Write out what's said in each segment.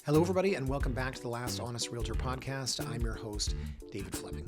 Hello, everybody, and welcome back to the Last Honest Realtor podcast. I'm your host, David Fleming.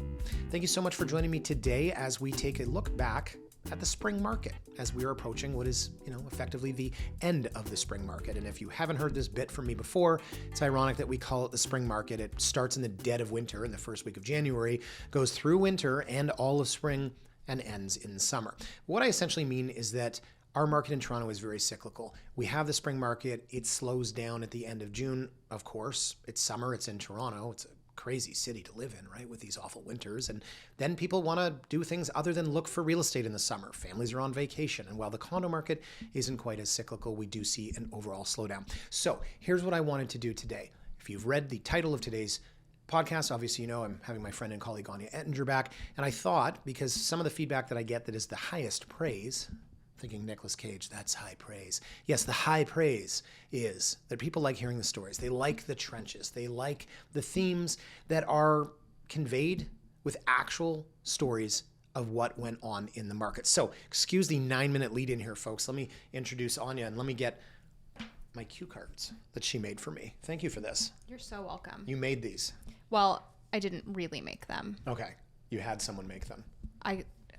Thank you so much for joining me today as we take a look back at the spring market as we are approaching what is, effectively the end of the spring market. And if you haven't heard this bit from me before, it's ironic that we call it the spring market. It starts in the dead of winter in the first week of January, goes through winter and all of spring, and ends in summer. What I essentially mean is that our market in Toronto is very cyclical. We have the spring market. It slows down at the end of June, of course. It's summer. It's in Toronto. It's a crazy city to live in, right, with these awful winters. And then people want to do things other than look for real estate in the summer. Families are on vacation. And while the condo market isn't quite as cyclical, we do see an overall slowdown. So here's what I wanted to do today. If you've read the title of today's podcast, obviously, I'm having my friend and colleague Anya Ettinger back. And I thought, because some of the feedback that I get that is the highest praise, thinking Nicolas Cage, that's high praise. Yes, the high praise is that people like hearing the stories. They like the trenches. They like the themes that are conveyed with actual stories of what went on in the market. So excuse the 9-minute lead in here, folks. Let me introduce Anya and let me get my cue cards that she made for me. Thank you for this. You're so welcome. You made these. Well, I didn't really make them. Okay. You had someone make them.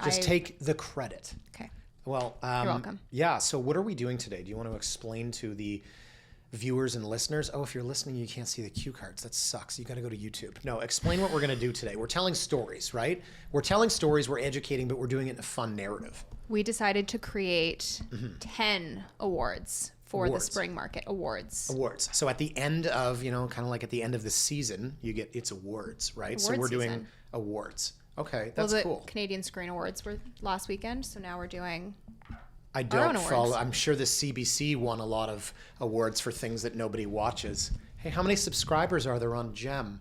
Just take the credit. Okay. Well, you're welcome. Yeah. So what are we doing today? Do you want to explain to the viewers and listeners? Oh, if you're listening, you can't see the cue cards. That sucks. You got to go to YouTube. No, explain what we're going to do today. We're telling stories, right? We're telling stories. We're educating, but we're doing it in a fun narrative. We decided to create 10 awards for the spring market awards. So at the end of, kind of like at the end of the season, it's awards, right? So we're doing awards. Okay, that's cool. The Canadian Screen Awards were last weekend, so now we're doing I don't follow. I'm sure the CBC won a lot of awards for things that nobody watches. Hey, how many subscribers are there on GEM?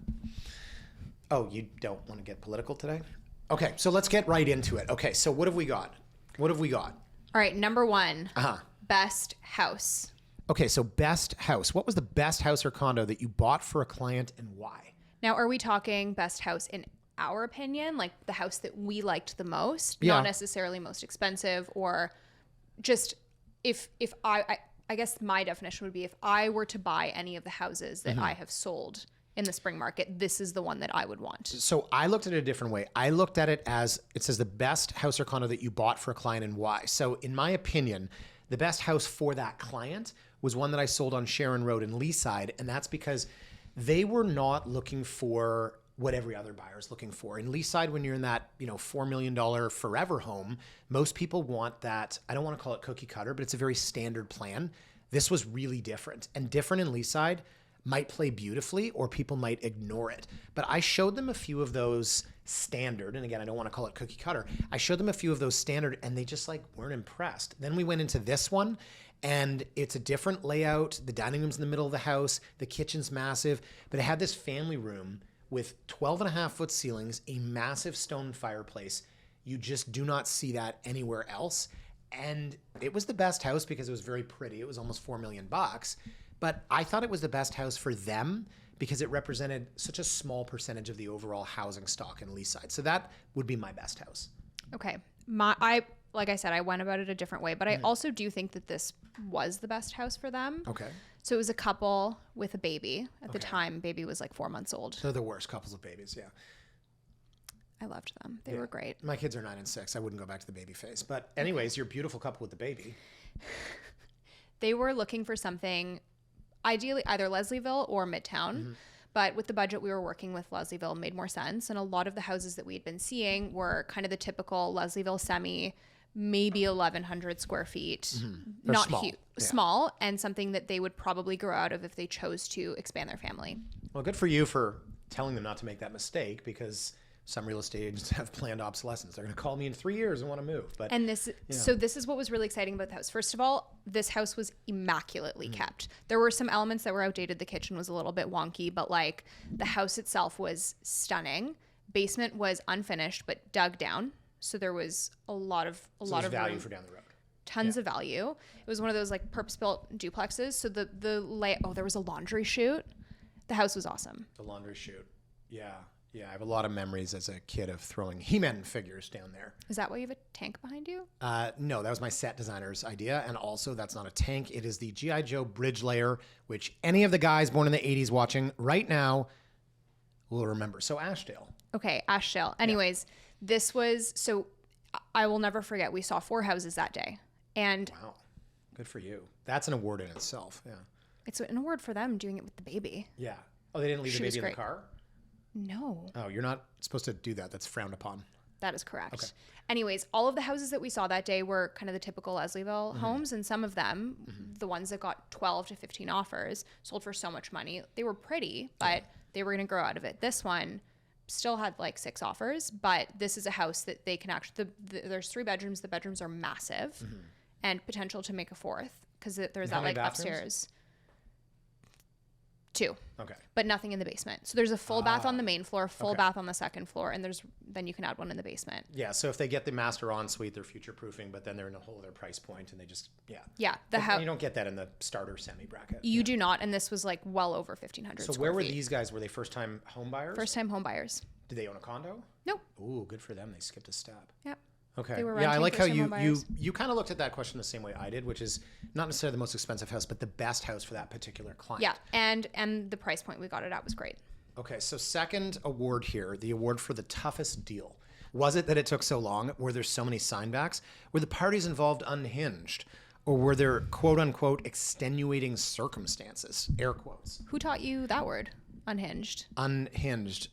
Oh, you don't want to get political today? Okay, so let's get right into it. Okay, so what have we got? All right, number one, best house. Okay, so best house. What was the best house or condo that you bought for a client and why? Now, are we talking best house in our opinion, like the house that we liked the most, Yeah. not necessarily most expensive, or just if I guess my definition would be if I were to buy any of the houses that I have sold in the spring market, this is the one that I would want. So I looked at it a different way. I looked at it as, it says the best house or condo that you bought for a client and why. So in my opinion, the best house for that client was one that I sold on Sharon Road in Leaside. And that's because they were not looking for what every other buyer is looking for. In Leaside, when you're in that, $4 million forever home, most people want that. I don't want to call it cookie cutter, but it's a very standard plan. This was really different, and different in Leaside might play beautifully or people might ignore it. But I showed them a few of those standard, and again, I don't want to call it cookie cutter. I showed them a few of those standard and they just weren't impressed. Then we went into this one and it's a different layout. The dining room's in the middle of the house. The kitchen's massive, but it had this family room with 12.5-foot ceilings, a massive stone fireplace. You just do not see that anywhere else. And it was the best house because it was very pretty. It was almost $4 million. But I thought it was the best house for them because it represented such a small percentage of the overall housing stock in Leaside. So that would be my best house. Okay. Like I said, I went about it a different way, but I also do think that this was the best house for them. Okay. So it was a couple with a baby. At the time, baby was 4 months old. They're the worst couples of babies, yeah. I loved them. They were great. My kids are 9 and 6. I wouldn't go back to the baby phase. But anyways, you're a beautiful couple with the baby. They were looking for something, ideally either Leslieville or Midtown. But with the budget we were working with, Leslieville made more sense. And a lot of the houses that we had been seeing were kind of the typical Leslieville semi, maybe 1,100 square feet, not small. huge, small, and something that they would probably grow out of if they chose to expand their family. Well, good for you for telling them not to make that mistake because some real estate agents have planned obsolescence. They're going to call me in 3 years and want to move. So this is what was really exciting about the house. First of all, this house was immaculately kept. There were some elements that were outdated. The kitchen was a little bit wonky, but the house itself was stunning. Basement was unfinished but dug down. So there was a lot of value room. for down the road. Tons of value. It was one of those purpose-built duplexes. So there was a laundry chute. The house was awesome. The laundry chute. Yeah. Yeah, I have a lot of memories as a kid of throwing He-Man figures down there. Is that why you have a tank behind you? No, that was my set designer's idea. And also, that's not a tank. It is the G.I. Joe bridge layer, which any of the guys born in the 80s watching right now will remember. So Ashdale. Okay, Ashdale. Anyways, this was, so I will never forget, we saw 4 houses that day. And Wow. Good for you. That's an award in itself. Yeah. it's an award for them doing it with the baby. Yeah. Oh, they didn't leave She the was baby in the great. car? No. Oh, you're not supposed to do that. That's frowned upon. That is correct. Okay. Anyways, all of the houses that we saw that day were kind of the typical Leslieville homes, and some of them, the ones that got 12 to 15 offers, sold for so much money. They were pretty, but they were going to grow out of it. This one still had like 6 offers, but this is a house that they can actually, there's 3 bedrooms. The bedrooms are massive and potential to make a 4th because there's And that how many like bathrooms? upstairs. 2. Okay. But nothing in the basement. So there's a full bath on the main floor, full bath on the second floor, and then you can add one in the basement. Yeah, so if they get the master ensuite, they're future-proofing, but then they're in a whole other price point, and they just, Yeah, the But house you don't get that in the starter semi-bracket. you do not, and this was like well over 1,500 So square where were feet. these guys? Were they first-time home buyers? First-time home buyers. Did they own a condo? Nope. Ooh, good for them. They skipped a step. Yep. Okay. They were Yeah, I renting like how first-time home buyers. you kind of looked at that question the same way I did, which is not necessarily the most expensive house, but the best house for that particular client. Yeah, and the price point we got it at was great. Okay, so second award here, the award for the toughest deal. Was it that it took so long? Were there so many signbacks? Were the parties involved unhinged? Or were there quote unquote extenuating circumstances? Air quotes. Who taught you that word? Unhinged. Unhinged.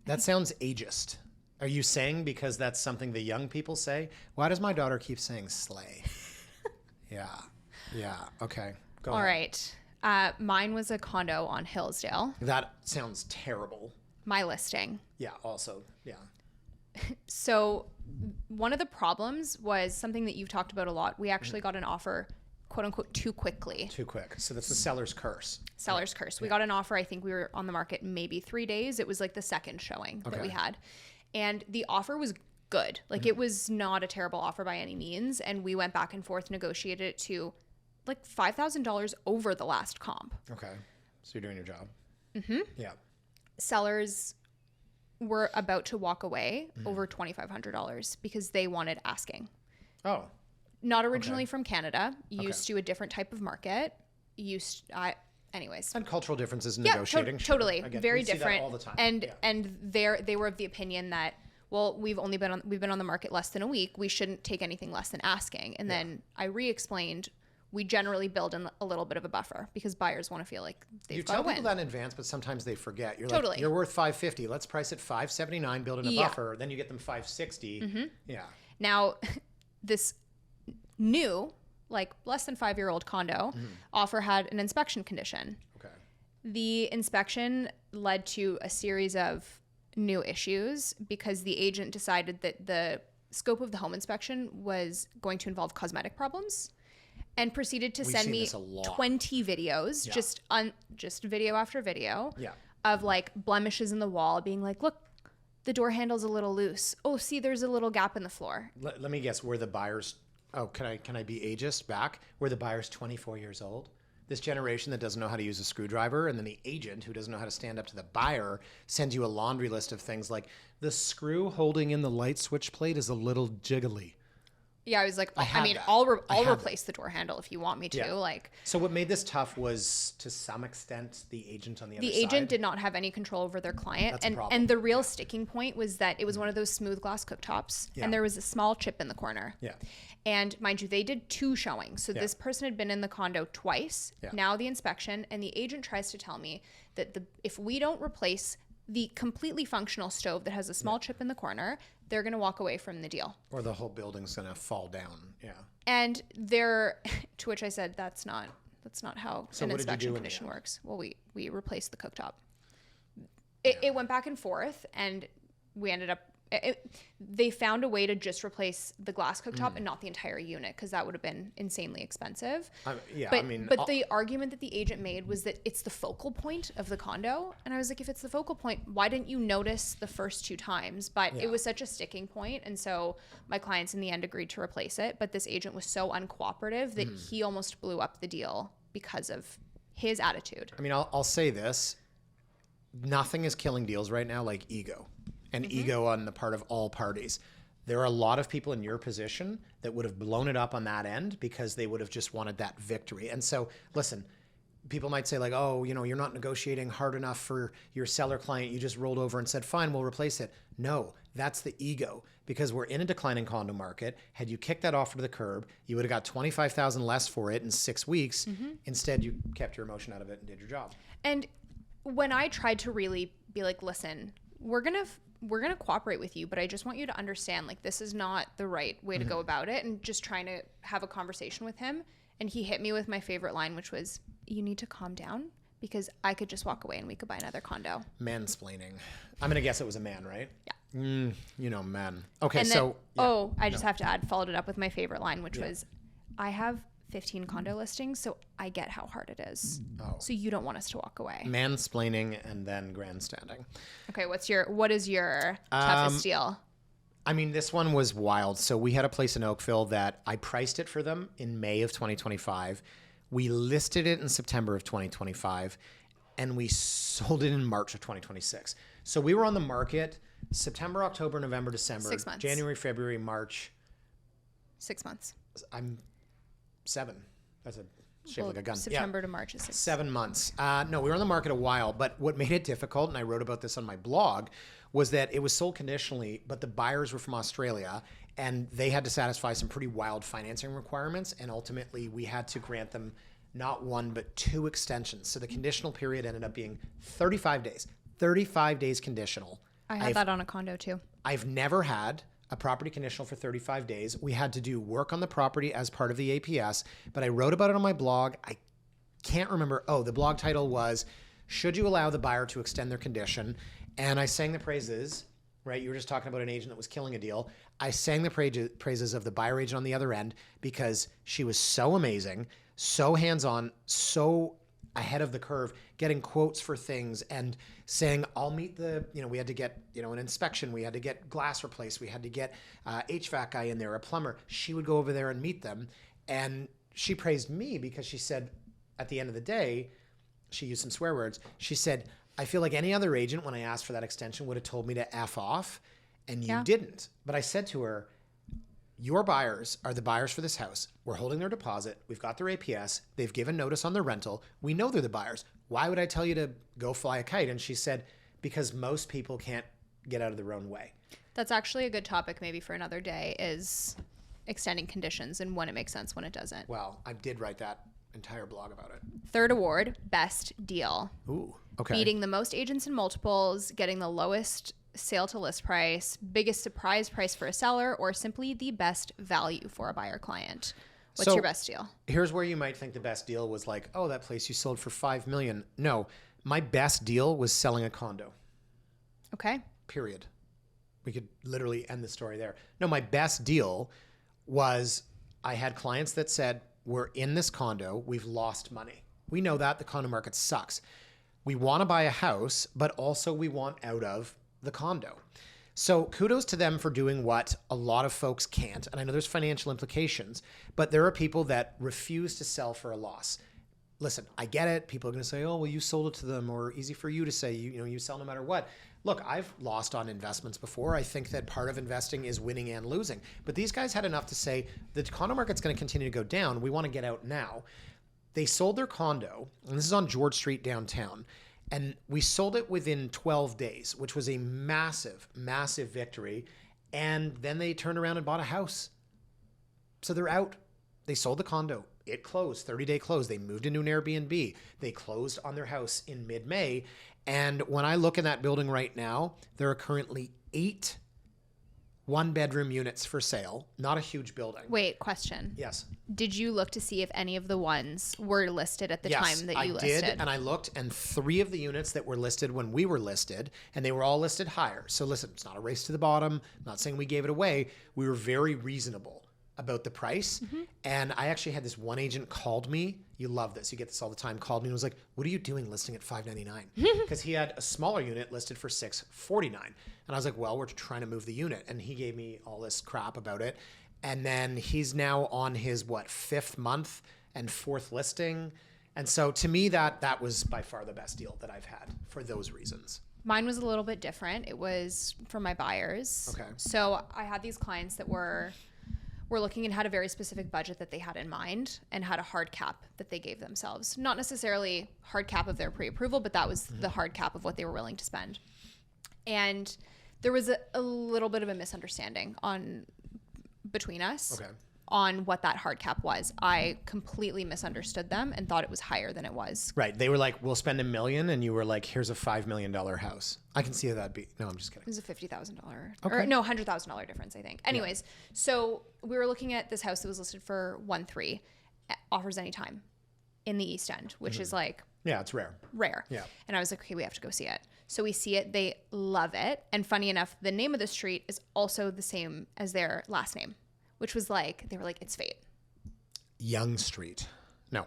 That sounds ageist. Are you saying because that's something the young people say? Why does my daughter keep saying slay? Yeah. Okay. Go All ahead. right. Mine was a condo on Hillsdale. That sounds terrible. My listing. Yeah. Also. Yeah. So one of the problems was something that you've talked about a lot. We actually got an offer, quote unquote, too quickly. Too quick. So that's the seller's curse. Seller's curse. We got an offer. I think we were on the market maybe 3 days. It was like the second showing that we had. And the offer was good. Like it was not a terrible offer by any means. And we went back and forth, negotiated it to like $5,000 over the last comp. Okay. So you're doing your job. Mm-hmm. Yeah. Sellers were about to walk away over $2,500 because they wanted asking. Oh. Not originally from Canada, used to a different type of market. Anyways. And cultural differences in Yeah, negotiating. totally. Again, Very we see that different. all the time. And they were of the opinion that, well, we've been on the market less than a week. We shouldn't take anything less than asking. And then I re-explained, we generally build in a little bit of a buffer because buyers want to feel like they've You got to tell win. people that in advance, but sometimes they forget. You're Totally. like, you're worth $550. Let's price it $579, build in a Yeah. buffer. Then you get them $560. Yeah. Now, this new, like less than 5-year-old condo offer had an inspection condition. Okay. The inspection led to a series of new issues because the agent decided that the scope of the home inspection was going to involve cosmetic problems and proceeded to We've send seen me this a lot. 20 videos, just video after video Yeah. of like blemishes in the wall, being like, look, the door handle's a little loose. Oh, see, there's a little gap in the floor. Let me guess. Were the buyers? Oh, can I be ageist back? Were the buyers 24 years old? This generation that doesn't know how to use a screwdriver, and then the agent who doesn't know how to stand up to the buyer sends you a laundry list of things like the screw holding in the light switch plate is a little jiggly. Yeah, I was like, I mean, that. I'll I had replace the door handle if you want me to. Yeah. Like, So what made this tough was, to some extent, the agent on the other the side. agent did not have any control over their client. That's a and problem. and the real sticking point was that it was one of those smooth glass cooktops Yeah. and there was a small chip in the corner. Yeah. And mind you, they did 2 showings. So this person had been in the condo twice. Yeah. Now the inspection, and the agent tries to tell me that if we don't replace the completely functional stove that has a small chip in the corner, they're going to walk away from the deal. Or the whole building's gonna fall down. Yeah. And to which I said, that's not how So an what did you inspection do in the condition end? works. Well, we replaced the cooktop. It went back and forth, and we ended up. They found a way to just replace the glass cooktop and not the entire unit because that would have been insanely expensive. But the argument that the agent made was that it's the focal point of the condo, and I was like, if it's the focal point, why didn't you notice the first 2 times? But it was such a sticking point, and so my clients in the end agreed to replace it. But this agent was so uncooperative that he almost blew up the deal because of his attitude. I mean, I'll say this. nothing is killing deals right now like ego, and ego on the part of all parties. There are a lot of people in your position that would have blown it up on that end because they would have just wanted that victory. And so, listen, people might say like, oh, you're not negotiating hard enough for your seller client. You just rolled over and said, fine, we'll replace it. No, that's the ego, because we're in a declining condo market. Had you kicked that offer to the curb, you would have got $25,000 less for it in 6 weeks. Instead, you kept your emotion out of it and did your job. And when I tried to really be like, listen, we're going to cooperate with you, but I just want you to understand, like, this is not the right way to go about it, and just trying to have a conversation with him. And he hit me with my favorite line, which was, you need to calm down, because I could just walk away and we could buy another condo. Mansplaining. I'm going to guess it was a man, right? Yeah. Men. Okay, and so. Then, I just have to add, followed it up with my favorite line, which was, I have 15 condo listings, so I get how hard it is. Oh. So you don't want us to walk away. Mansplaining and then grandstanding. Okay, what is your toughest deal? I mean, this one was wild. So we had a place in Oakville that I priced it for them in May of 2025. We listed it in September of 2025, and we sold it in March of 2026. So we were on the market September, October, November, December, 6 months. January, February, March. 6 months. I'm 7. That's a shape like a gun. September to March is 6. 7 months. No, we were on the market a while, but what made it difficult, and I wrote about this on my blog, was that it was sold conditionally, but the buyers were from Australia, and they had to satisfy some pretty wild financing requirements, and ultimately we had to grant them not 1, but 2 extensions. So the conditional period ended up being 35 days. 35 days conditional. I had that on a condo too. I've never had a property conditional for 35 days. We had to do work on the property as part of the APS, but I wrote about it on my blog. I can't remember. Oh, the blog title was, should you allow the buyer to extend their condition? And I sang the praises, right? You were just talking about an agent that was killing a deal. I sang the praises of the buyer agent on the other end, because she was so amazing, so hands-on, so ahead of the curve, getting quotes for things and saying, I'll meet we had to get, an inspection. We had to get glass replaced. We had to get HVAC guy in there, a plumber. She would go over there and meet them. And she praised me because she said, at the end of the day, she used some swear words. She said, I feel like any other agent, when I asked for that extension, would have told me to F off, and you didn't. But I said to her, your buyers are the buyers for this house. We're holding their deposit. We've got their APS. They've given notice on their rental. We know they're the buyers. Why would I tell you to go fly a kite? And she said, because most people can't get out of their own way. That's actually a good topic maybe for another day, is extending conditions and when it makes sense, when it doesn't. Well, I did write that entire blog about it. Third award, best deal. Ooh, okay. Beating the most agents and multiples, getting the lowest sale to list price, biggest surprise price for a seller, or simply the best value for a buyer client. What's your best deal? Here's where you might think the best deal was like, oh, that place you sold for $5 million. No, my best deal was selling a condo. Okay. Period. We could literally end the story there. No, my best deal was, I had clients that said, we're in this condo, we've lost money. We know that the condo market sucks. We want to buy a house, but also we want out of the condo. So kudos to them for doing what a lot of folks can't. And I know there's financial implications, but there are people that refuse to sell for a loss. Listen, I get it. People are going to say, oh, well, you sold it to them, or easy for you to say, you sell no matter what. Look, I've lost on investments before. I think that part of investing is winning and losing. But these guys had enough to say, the condo market's going to continue to go down. We want to get out now. They sold their condo, and this is on George Street downtown. And we sold it within 12 days, which was a massive, massive victory. And then they turned around and bought a house. So they're out. They sold the condo. It closed, 30-day close. They moved into an Airbnb. They closed on their house in mid-May. And when I look in that building right now, there are currently 8 one-bedroom units for sale. Not a huge building. Wait, question. Yes. Did you look to see if any of the ones were listed at the time that you listed? Yes, I did, and I looked, and 3 of the units that were listed when we were listed, and they were all listed higher. So listen, it's not a race to the bottom. I'm not saying we gave it away. We were very reasonable about the price. Mm-hmm. And I actually had this one agent called me. You love this. You get this all the time. Called me and was like, what are you doing listing at $599? Because he had a smaller unit listed for $649. And I was like, well, we're trying to move the unit. And he gave me all this crap about it. And then he's now on his, 5th month and 4th listing. And so to me, that was by far the best deal that I've had for those reasons. Mine was a little bit different. It was for my buyers. Okay. So I had these clients that were looking and had a very specific budget that they had in mind and had a hard cap that they gave themselves. Not necessarily hard cap of their pre-approval, but that was the hard cap of what they were willing to spend. And there was a little bit of a misunderstanding between us. Okay. On what that hard cap was. I completely misunderstood them and thought it was higher than it was. Right. They were like, we'll spend $1 million. And you were like, here's a $5 million house. I can see how that'd be. No, I'm just kidding. It was a $50,000 Okay. or no, $100,000 difference, I think. Anyways, so we were looking at this house that was listed for 1.3, offers anytime in the East End, which is like Yeah, it's rare. Yeah. And I was like, okay, we have to go see it. So we see it. They love it. And funny enough, the name of the street is also the same as their last name, which was like, they were like, it's fate. Young Street. No.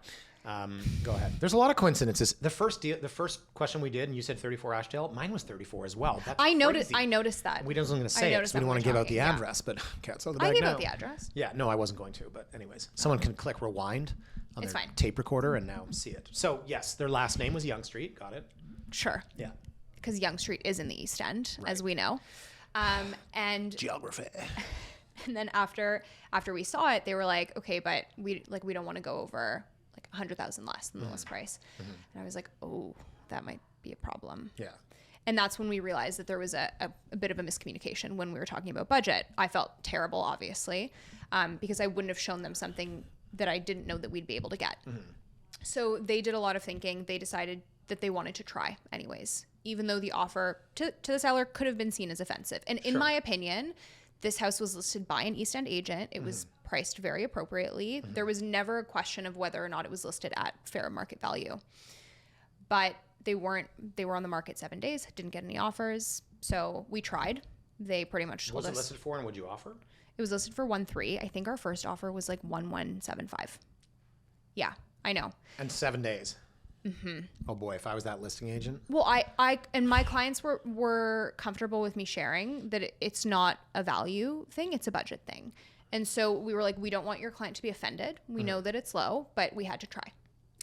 Go ahead. There's a lot of coincidences. The first question we did, and you said 34 Ashdale, mine was 34 as well. That's I noticed that. We wasn't going to say it, so we didn't want to give out the address, but cats out the bag I gave now. out the address. Yeah, no, I wasn't going to, but anyways, someone can click rewind on It's their fine. tape recorder and now see it. So yes, their last name was Young Street. Got it? Sure. Yeah. Because Young Street is in the East End, as we know. And Geography. And then after we saw it, they were like, okay, but we don't want to go over like 100,000 less than the list price. And I was like, oh, that might be a problem. Yeah. And that's when we realized that there was a bit of a miscommunication when we were talking about budget. I felt terrible, obviously, because I wouldn't have shown them something that I didn't know that we'd be able to get. So they did a lot of thinking. They decided that they wanted to try anyways, even though the offer to the seller could have been seen as offensive. And in my opinion, this house was listed by an East End agent. It was priced very appropriately. There was never a question of whether or not it was listed at fair market value. But they were on the market 7 days, didn't get any offers. So we tried. They pretty much told us. What was it listed for and would you offer? It was listed for 1.3. I think our first offer was like 1.175. Yeah, I know. And 7 days. Oh boy, if I was that listing agent. Well, I and my clients were comfortable with me sharing that it's not a value thing, it's a budget thing. And so we were like, we don't want your client to be offended. We know that it's low, but we had to try.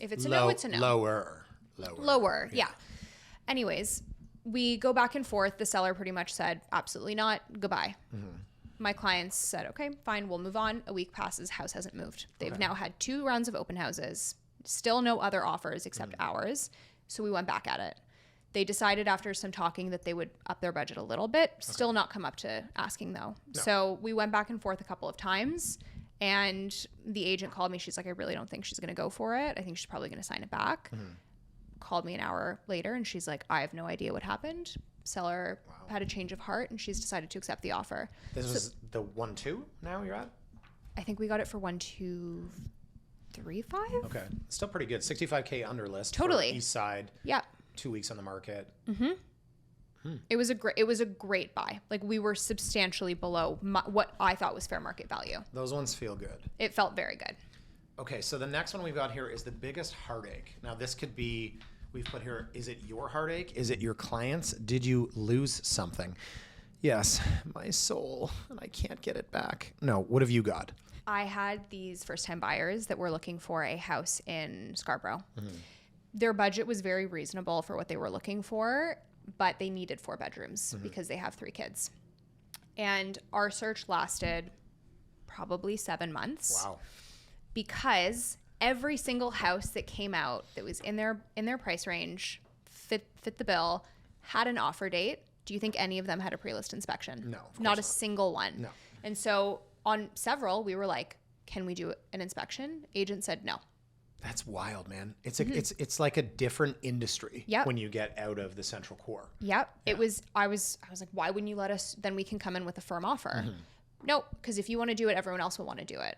If it's a no, it's a no. Lower, yeah. Anyways, we go back and forth. The seller pretty much said, absolutely not, goodbye. My clients said, okay, fine, we'll move on. A week passes, house hasn't moved. They've now had 2 rounds of open houses. Still no other offers except ours. So we went back at it. They decided after some talking that they would up their budget a little bit. Still not come up to asking though. No. So we went back and forth a couple of times and the agent called me. She's like, I really don't think she's going to go for it. I think she's probably going to sign it back. Called me an hour later and she's like, I have no idea what happened. Seller had a change of heart and she's decided to accept the offer. This was the 1.2 now you're at? I think we got it for 1.235. Okay. Still pretty good. 65K under list. Totally. For East Side. Yeah. 2 weeks on the market. It was a great buy. Like we were substantially below what I thought was fair market value. Those ones feel good. It felt very good. Okay, so the next one we've got here is the biggest heartache. Now this could be, we've put here, is it your heartache? Is it your client's? Did you lose something? Yes, my soul, and I can't get it back. No, what have you got? I had these first-time buyers that were looking for a house in Scarborough. Their budget was very reasonable for what they were looking for, but they needed 4 bedrooms because they have 3 kids. And our search lasted probably 7 months. Wow. Because every single house that came out that was in their price range, fit the bill, had an offer date. Do you think any of them had a pre-list inspection? No, not a single one. No. And so on several, we were like, can we do an inspection? Agent said no. That's wild, man. It's it's like a different industry when you get out of the central core. Yep. Yeah. It was, I was like, why wouldn't you let us, then we can come in with a firm offer. No, because if you want to do it, everyone else will want to do it.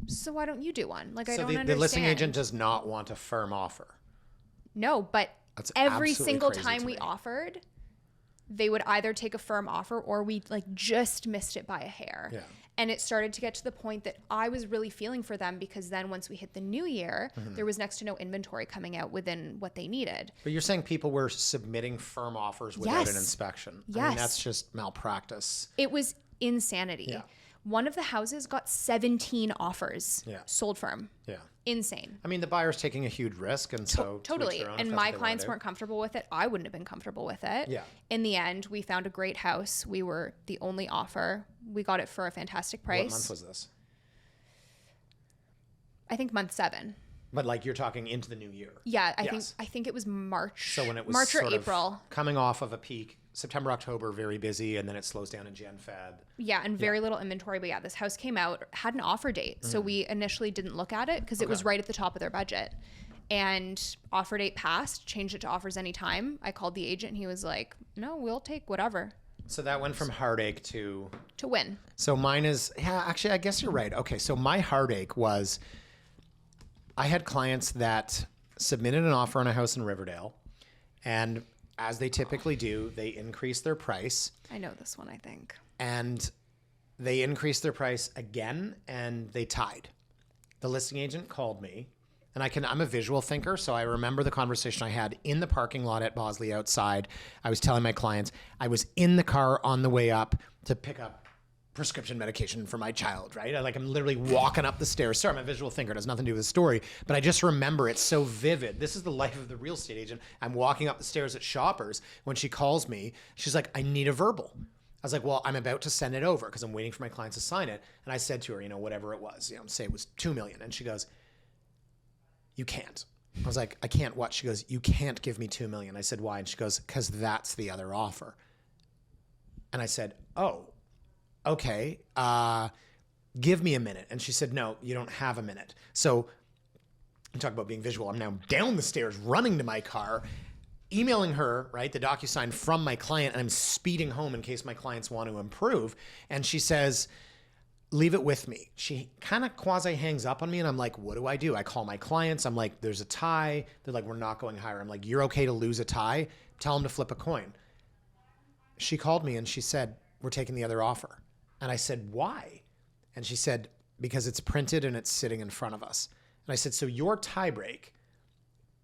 So why don't you do one? Like, I don't understand. The listing agent does not want a firm offer. No, but that's every single time we offered, they would either take a firm offer or we like just missed it by a hair. Yeah. And it started to get to the point that I was really feeling for them because then once we hit the new year, there was next to no inventory coming out within what they needed. But you're saying people were submitting firm offers without an inspection. Yes. I mean, that's just malpractice. It was insanity. Yeah. One of the houses got 17 offers sold firm. Yeah. Insane. I mean, the buyer's taking a huge risk, and so Totally. And my clients weren't comfortable with it. I wouldn't have been comfortable with it. Yeah. In the end, we found a great house. We were the only offer. We got it for a fantastic price. What month was this? I think month 7. But like you're talking into the new year. Yeah, I think it was March. So when it was March or sort April. of coming off of a peak, September, October, very busy, and then it slows down in Jan, Feb. Yeah, and very little inventory. But yeah, this house came out, had an offer date. So we initially didn't look at it because it was right at the top of their budget. And offer date passed, changed it to offers anytime. I called the agent and he was like, no, we'll take whatever. So that went from heartache to win. So mine is, yeah, actually, I guess you're right. Okay, so my heartache was I had clients that submitted an offer on a house in Riverdale, and as they typically do, they increase their price. I know this one, I think. And they increased their price again, and they tied. The listing agent called me, and I'm a visual thinker, so I remember the conversation I had in the parking lot at Bosley outside. I was telling my clients, I was in the car on the way up to pick up prescription medication for my child, right? I'm literally walking up the stairs. Sorry, I'm a visual thinker. It has nothing to do with the story, but I just remember it so vivid. This is the life of the real estate agent. I'm walking up the stairs at Shoppers when she calls me. She's like, I need a verbal. I was like, well, I'm about to send it over because I'm waiting for my clients to sign it. And I said to her, whatever it was, say it was $2 million. And she goes, you can't. I was like, I can't what? She goes, you can't give me $2 million. I said, why? And she goes, because that's the other offer. And I said, oh, okay, give me a minute. And she said, no, you don't have a minute. So I'm talking about being visual. I'm now down the stairs, running to my car, emailing her, right, the DocuSign from my client, and I'm speeding home in case my clients want to improve. And she says, leave it with me. She kind of quasi hangs up on me, and I'm like, what do? I call my clients. I'm like, there's a tie. They're like, we're not going higher. I'm like, you're okay to lose a tie? Tell them to flip a coin. She called me and she said, we're taking the other offer. And I said, why? And she said, because it's printed and it's sitting in front of us. And I said, so your tie break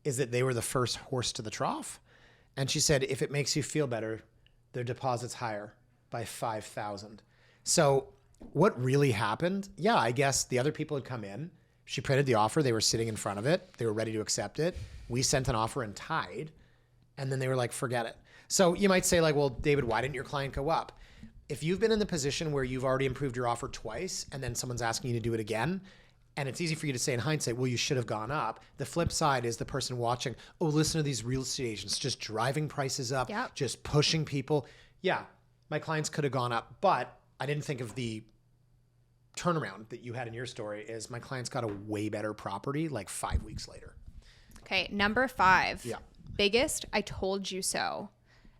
is that they were the first horse to the trough? And she said, if it makes you feel better, their deposit's higher by $5,000. So what really happened? Yeah, I guess the other people had come in. She printed the offer. They were sitting in front of it. They were ready to accept it. We sent an offer and tied. And then they were like, forget it. So you might say like, well, David, why didn't your client go up? If you've been in the position where you've already improved your offer twice and then someone's asking you to do it again, and it's easy for you to say in hindsight, well, you should have gone up. The flip side is the person watching, oh, listen to these real estate agents just driving prices up, just pushing people. Yeah, my clients could have gone up, but I didn't think of the turnaround that you had in your story is my clients got a way better property like 5 weeks later. Okay, number 5. Yeah. Biggest, I told you so.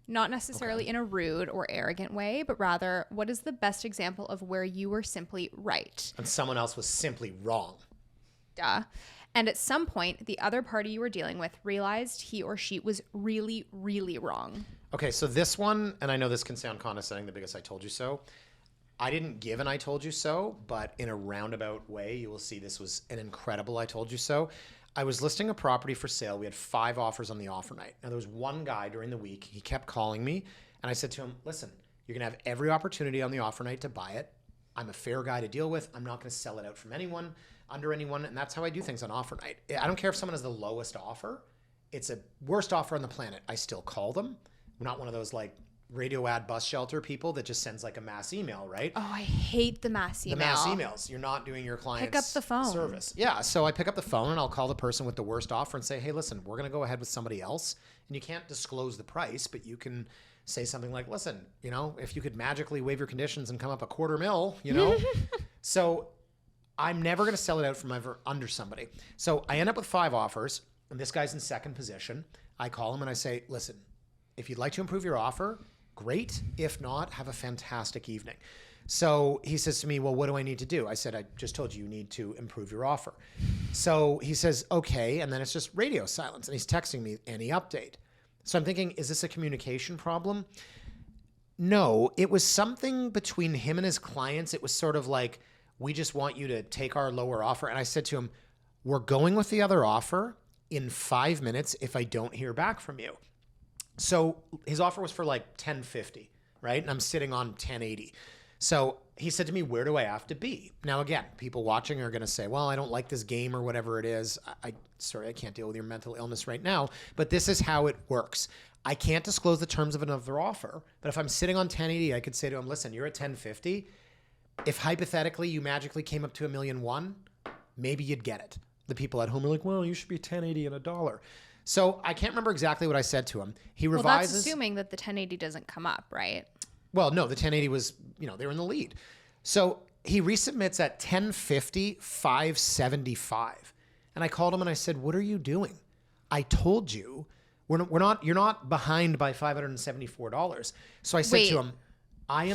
Not necessarily in a rude or arrogant way, but rather, what is the best example of where you were simply right? And someone else was simply wrong. Duh. And at some point, the other party you were dealing with realized he or she was really, really wrong. Okay, so this one, and I know this can sound condescending, the biggest I told you so. I didn't give an I told you so, but in a roundabout way, you will see this was an incredible I told you so. I was listing a property for sale. We had 5 offers on the offer night. Now, there was one guy during the week. He kept calling me, and I said to him, listen, you're going to have every opportunity on the offer night to buy it. I'm a fair guy to deal with. I'm not going to sell it out from anyone, under anyone, and that's how I do things on offer night. I don't care if someone has the lowest offer. It's a worst offer on the planet. I still call them. I'm not one of those, like, radio ad bus shelter people that just sends like a mass email, right? Oh, I hate the mass email. The mass emails. You're not doing your client's pick up the phone service. Yeah. So I pick up the phone and I'll call the person with the worst offer and say, hey, listen, we're going to go ahead with somebody else. And you can't disclose the price, but you can say something like, listen, if you could magically waive your conditions and come up $250,000, So I'm never going to sell it out from under somebody. So I end up with 5 offers and this guy's in second position. I call him and I say, listen, if you'd like to improve your offer, great. If not, have a fantastic evening. So he says to me, well, what do I need to do? I said, I just told you need to improve your offer. So he says, okay. And then it's just radio silence. And he's texting me, any update? So I'm thinking, is this a communication problem? No, it was something between him and his clients. It was sort of like, we just want you to take our lower offer. And I said to him, we're going with the other offer in 5 minutes if I don't hear back from you. So his offer was for like $10.50, right? And I'm sitting on $10.80. So he said to me, where do I have to be? Now, again, people watching are going to say, well, I don't like this game or whatever it is. Sorry, I can't deal with your mental illness right now, but this is how it works. I can't disclose the terms of another offer, but if I'm sitting on 1080, I could say to him, listen, you're at 1050. If hypothetically you magically came up to $1.1 million, maybe you'd get it. The people at home are like, well, you should be 1080 and $1. So I can't remember exactly what I said to him. He revises. Well, that's assuming that the 1080 doesn't come up, right? Well, no, the 1080 was, they were in the lead. So he resubmits at 1050, 575. And I called him and I said, what are you doing? I told you you're not behind by $574. So I said to him,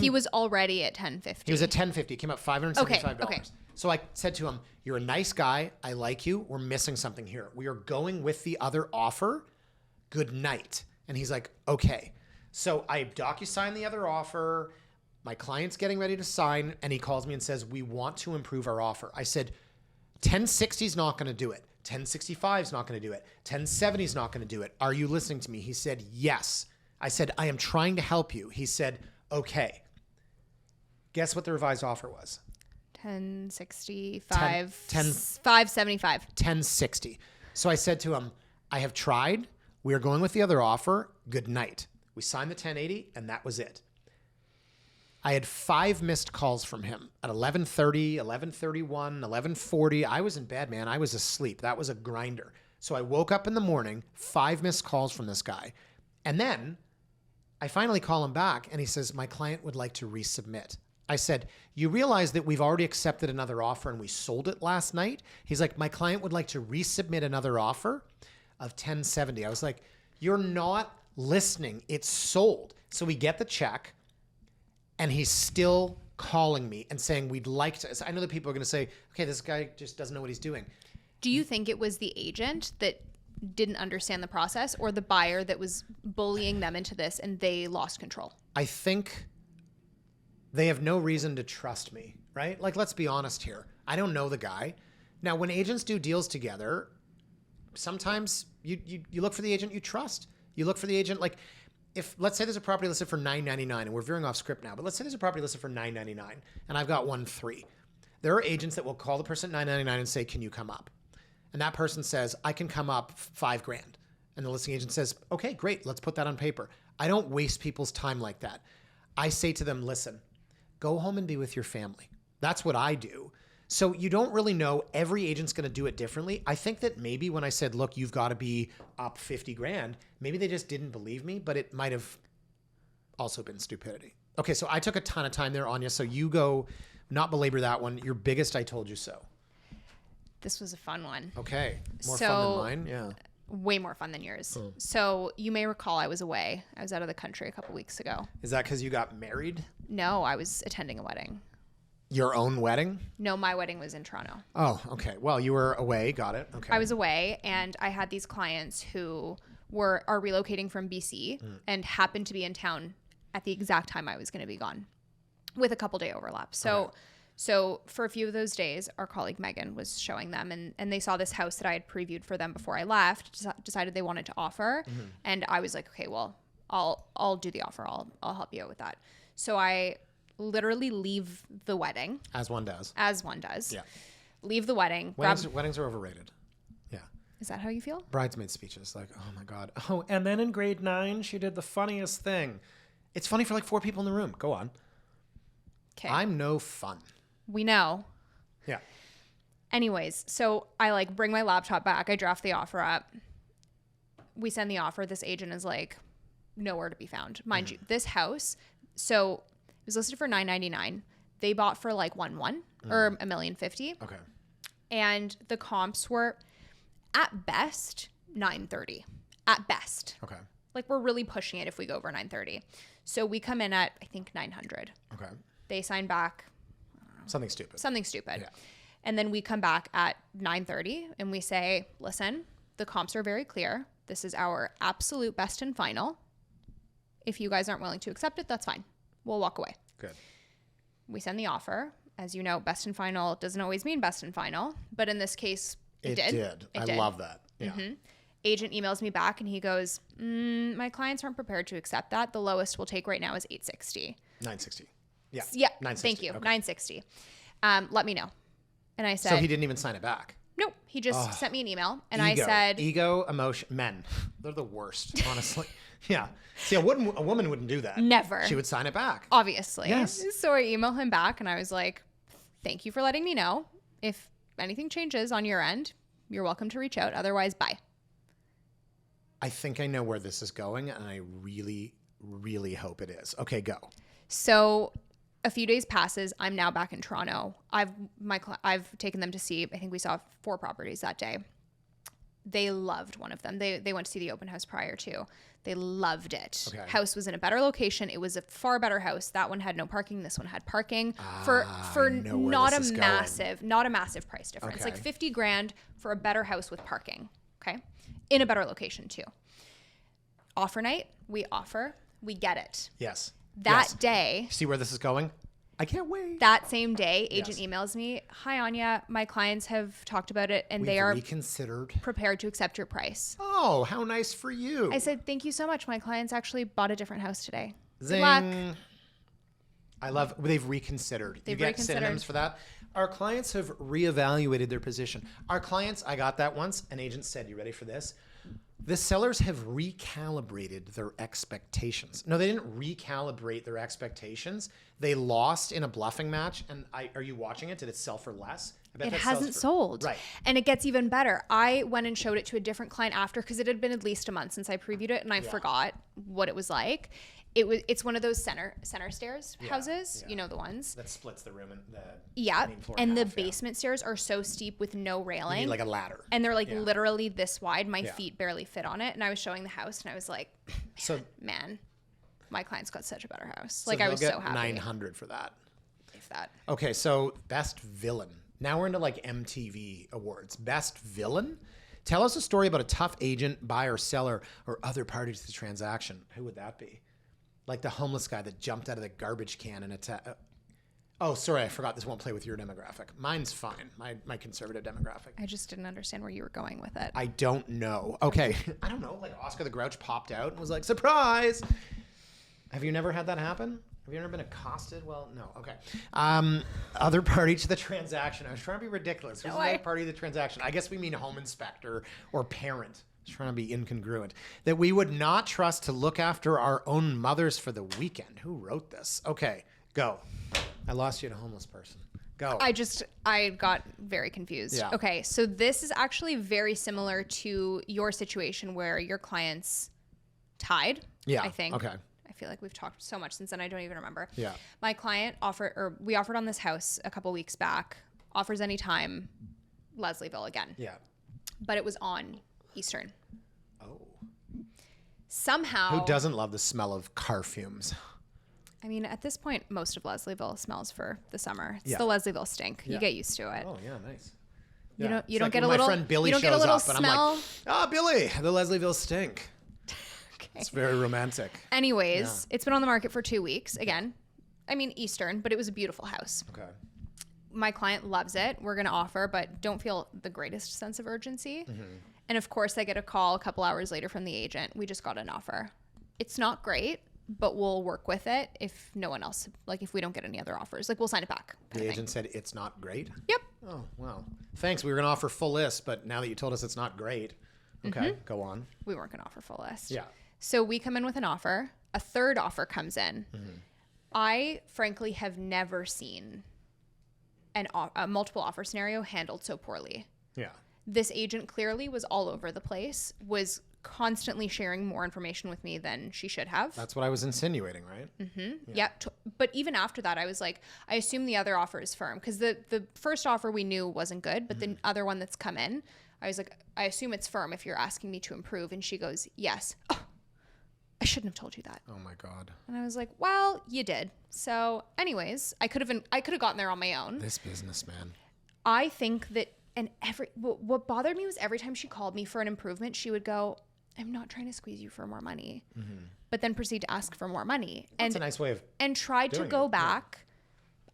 He was already at 1050. He was at 1050. It came up $575. Okay. So I said to him, you're a nice guy. I like you. We're missing something here. We are going with the other offer. Good night. And he's like, okay. So I DocuSign the other offer. My client's getting ready to sign. And he calls me and says, we want to improve our offer. I said, 1060 is not going to do it. 1065 is not going to do it. 1070 is not going to do it. Are you listening to me? He said, yes. I said, I am trying to help you. He said, okay. Guess what the revised offer was? 1065, 575. 1060. So I said to him, I have tried. We are going with the other offer. Good night. We signed the 1080 and that was it. I had 5 missed calls from him at 11:30, 11:31, 11:40. I was in bed, man. I was asleep. That was a grinder. So I woke up in the morning, 5 missed calls from this guy. And then I finally call him back and he says, my client would like to resubmit. I said, you realize that we've already accepted another offer and we sold it last night? He's like, my client would like to resubmit another offer of 1070. I was like, you're not listening. It's sold. So we get the check and he's still calling me and saying, we'd like to. I know that people are going to say, okay, this guy just doesn't know what he's doing. Do you think it was the agent that didn't understand the process or the buyer that was bullying them into this and they lost control? I think they have no reason to trust me, right? Like, let's be honest here. I don't know the guy. Now, when agents do deals together, sometimes you look for the agent you trust. You look for the agent, like, if let's say there's a property listed for $999, and we're veering off script now, but let's say there's a property listed for $999 and I've got 1.3. There are agents that will call the person at $999 and say, can you come up? And that person says, I can come up $5,000. And the listing agent says, okay, great. Let's put that on paper. I don't waste people's time like that. I say to them, listen, go home and be with your family. That's what I do. So you don't really know. Every agent's going to do it differently. I think that maybe when I said, look, you've got to be up $50,000, maybe they just didn't believe me, but it might have also been stupidity. Okay, so I took a ton of time there, Anya. So you go, not belabor that one. Your biggest I told you so. This was a fun one. Okay. More fun than mine? Yeah. Way more fun than yours. So you may recall I was away. I was out of the country a couple weeks ago. Is that because you got married? No, I was attending a wedding. Your own wedding? No, my wedding was in Toronto. Oh, okay. Well, you were away. Got it. Okay. I was away and I had these clients who are relocating from BC and happened to be in town at the exact time I was going to be gone with a couple day overlap. So for a few of those days, our colleague Megan was showing them and they saw this house that I had previewed for them before I left, decided they wanted to offer. And I was like, okay, well, I'll do the offer. I'll help you out with that. So I literally leave the wedding. As one does. Yeah. Leave the wedding. Weddings are overrated. Yeah. Is that how you feel? Bridesmaid speeches. Like, oh my God. Oh, and then in grade 9, she did the funniest thing. It's funny for like 4 people in the room. Go on. Okay. I'm no fun. We know. Yeah. Anyways, so I like bring my laptop back. I draft the offer up. We send the offer. This agent is like nowhere to be found. Mind you, this house, so it was listed for $999. They bought for like 1.1 or $1,050,000. Okay. And the comps were at best $930. At best. Okay. Like we're really pushing it if we go over $930. So we come in at I think $900. Okay. They sign back something stupid. Yeah. And then we come back at $930 and we say, listen, the comps are very clear. This is our absolute best and final. If you guys aren't willing to accept it, that's fine. We'll walk away. Good. We send the offer. As you know, best and final doesn't always mean best and final, but in this case, it did. I love that. Yeah. Mm-hmm. Agent emails me back and he goes, my clients aren't prepared to accept that. The lowest we'll take right now is $860. $960. Yeah. Yeah. 960. Thank you. Okay. 960. Let me know. And I said, So he didn't even sign it back. nope. He just sent me an email and Ego. I said, ego, emotion, men. They're the worst, honestly. Yeah. See, a woman wouldn't do that. Never. She would sign it back. obviously. Yes. So I emailed him back and I was like, thank you for letting me know. If anything changes on your end, you're welcome to reach out. Otherwise, bye. I think I know where this is going, and I really, really hope it is. Okay, go. So a few days passes. I'm now back in Toronto. I've taken them to see, I think we saw 4 properties that day. They loved one of them. They went to see the open house prior to. They loved it. Okay. House was in a better location. It was a far better house. That one had no parking. This one had parking for I know where not this a is massive price difference. Okay. Like $50,000 for a better house with parking. Okay. In a better location too. Offer night, we offer, we get it. Yes. That Yes. day, See where this is going? I can't wait. that same day, agent Yes. emails me, "Hi Anya, my clients have talked about it and We've they are reconsidered. prepared to accept your price." Oh, how nice for you. I said, "Thank you so much. My clients actually bought a different house today." Zing. Good luck. I love they've reconsidered. They've you get reconsidered. synonyms for that. Our clients have reevaluated their position. Our clients, I got that once. An agent said, "You ready for this?" The sellers have recalibrated their expectations. No, they didn't recalibrate their expectations. They lost in a bluffing match. And are you watching it? Did it sell for less? I bet It that sells hasn't for- sold. Right. And it gets even better. I went and showed it to a different client after because it had been at least a month since I previewed it and I forgot what it was like. It's one of those center stairs houses, yeah. you know the ones. That splits the room and the Yeah. main floor in And the half, yeah. basement stairs are so steep with no You railing. need like a ladder. And they're like literally this wide. My Yeah. feet barely fit on it. And I was showing the house and I was like, So man, my client's got such a better house. so Like I they'll was get so happy. 900 for that. If that. Okay, so best villain. Now we're into like MTV awards. Best villain? Tell us a story about a tough agent, buyer, seller, or other party to the transaction. Who would that be? Like the homeless guy that jumped out of the garbage can and attacked. Oh, sorry, I forgot this won't play with your demographic. Mine's fine. My conservative demographic. I just didn't understand where you were going with it. I don't know. Okay, I don't know. Like Oscar the Grouch popped out and was like, "Surprise!" Have you never had that happen? Have you ever been accosted? Well, no. Okay. Other party to the transaction. I was trying to be ridiculous. Who's the other party to the transaction? I guess we mean home inspector or parent. I was trying to be incongruent. That we would not trust to look after our own mothers for the weekend. Who wrote this? Okay, go. I lost you to a homeless person. Go. I got very confused. Yeah. Okay, so this is actually very similar to your situation where your clients tied. Yeah, I think. okay. I feel like we've talked so much since then. I don't even remember. Yeah. My client we offered on this house a couple weeks back. Offers anytime, Leslieville again. Yeah. But it was on Eastern. Oh. Somehow. Who doesn't love the smell of car fumes? I mean, at this point, most of Leslieville smells for the summer. It's Yeah. the Leslieville stink. Yeah. You get used to it. Oh yeah, nice. You don't It's get like a when little. My friend Billy you don't shows get a little up, and smell. I'm like, "Ah, Billy, the Leslieville stink." Okay. It's very romantic. Anyways, it's been on the market for 2 weeks. Again, I mean Eastern, but it was a beautiful house. Okay. My client loves it. We're going to offer, but don't feel the greatest sense of urgency. Mm-hmm. And of course, I get a call a couple hours later from the agent. We just got an offer. It's not great, but we'll work with it if no one else, like if we don't get any other offers, like we'll sign it back. The agent said it's not great. Yep. Oh wow. Thanks. We were gonna offer full list, but now that you told us it's not great, okay, go on. We weren't going to offer full list. Yeah. So we come in with an offer. A third offer comes in. I frankly have never seen a multiple offer scenario handled so poorly. Yeah. This agent clearly was all over the place, was constantly sharing more information with me than she should have. That's what I was insinuating, right? Yeah. But even after that, I was like, I assume the other offer is firm because the first offer we knew wasn't good, but the other one that's come in, I was like, I assume it's firm if you're asking me to improve. And she goes, yes. Oh, I shouldn't have told you that. Oh my God. And I was like, well, you did. So anyways, I could have gotten there on my own. This businessman. I think that, and what bothered me was every time she called me for an improvement, she would go, I'm not trying to squeeze you for more money, but then proceed to ask for more money. That's a nice way of. And tried to doing go it, back,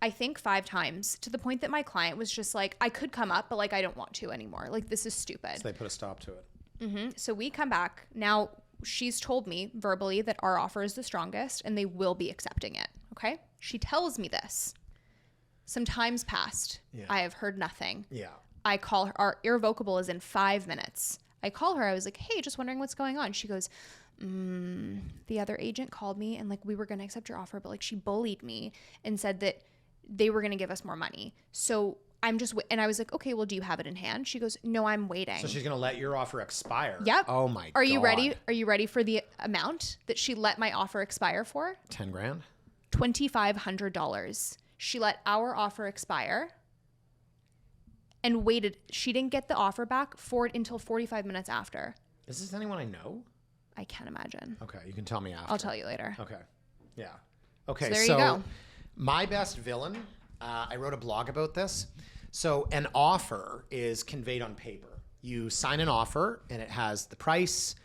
I think 5 times, to the point that my client was just like, I could come up, but like, I don't want to anymore. Like, this is stupid. So they put a stop to it. So we come back. Now, she's told me verbally that our offer is the strongest and they will be accepting it. Okay. She tells me this. Some time's passed. Yeah. I have heard nothing. Yeah. I call her. Our irrevocable is in 5 minutes. I call her. I was like, hey, just wondering what's going on. She goes, the other agent called me and like we were going to accept your offer, but like she bullied me and said that they were going to give us more money. So I'm just, and I was like, okay, well, do you have it in hand? She goes, no, I'm waiting. So she's going to let your offer expire? Yep. Oh my God. Are you ready? Are you ready for the amount that she let my offer expire for? 10 grand? $2,500. She let our offer expire and waited. She didn't get the offer back until 45 minutes after. Is this anyone I know? I can't imagine. Okay. You can tell me after. I'll tell you later. Okay. Yeah. Okay. So there you go. My best villain, I wrote a blog about this. So an offer is conveyed on paper. You sign an offer and it has the price,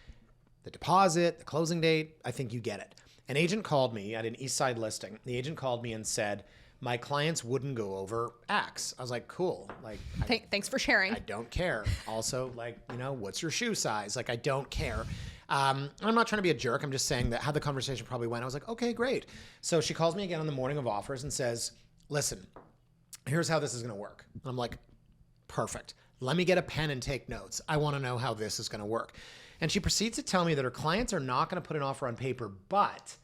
the deposit, the closing date. I think you get it. An agent called me at an East Side listing. The agent called me and said, my clients wouldn't go over X. I was like, cool. Like, Thanks for sharing. I don't care. Also, like, what's your shoe size? Like, I don't care. I'm not trying to be a jerk. I'm just saying that how the conversation probably went. I was like, okay, great. So she calls me again on the morning of offers and says, listen, here's how this is going to work. And I'm like, perfect. Let me get a pen and take notes. I want to know how this is going to work. And she proceeds to tell me that her clients are not going to put an offer on paper, but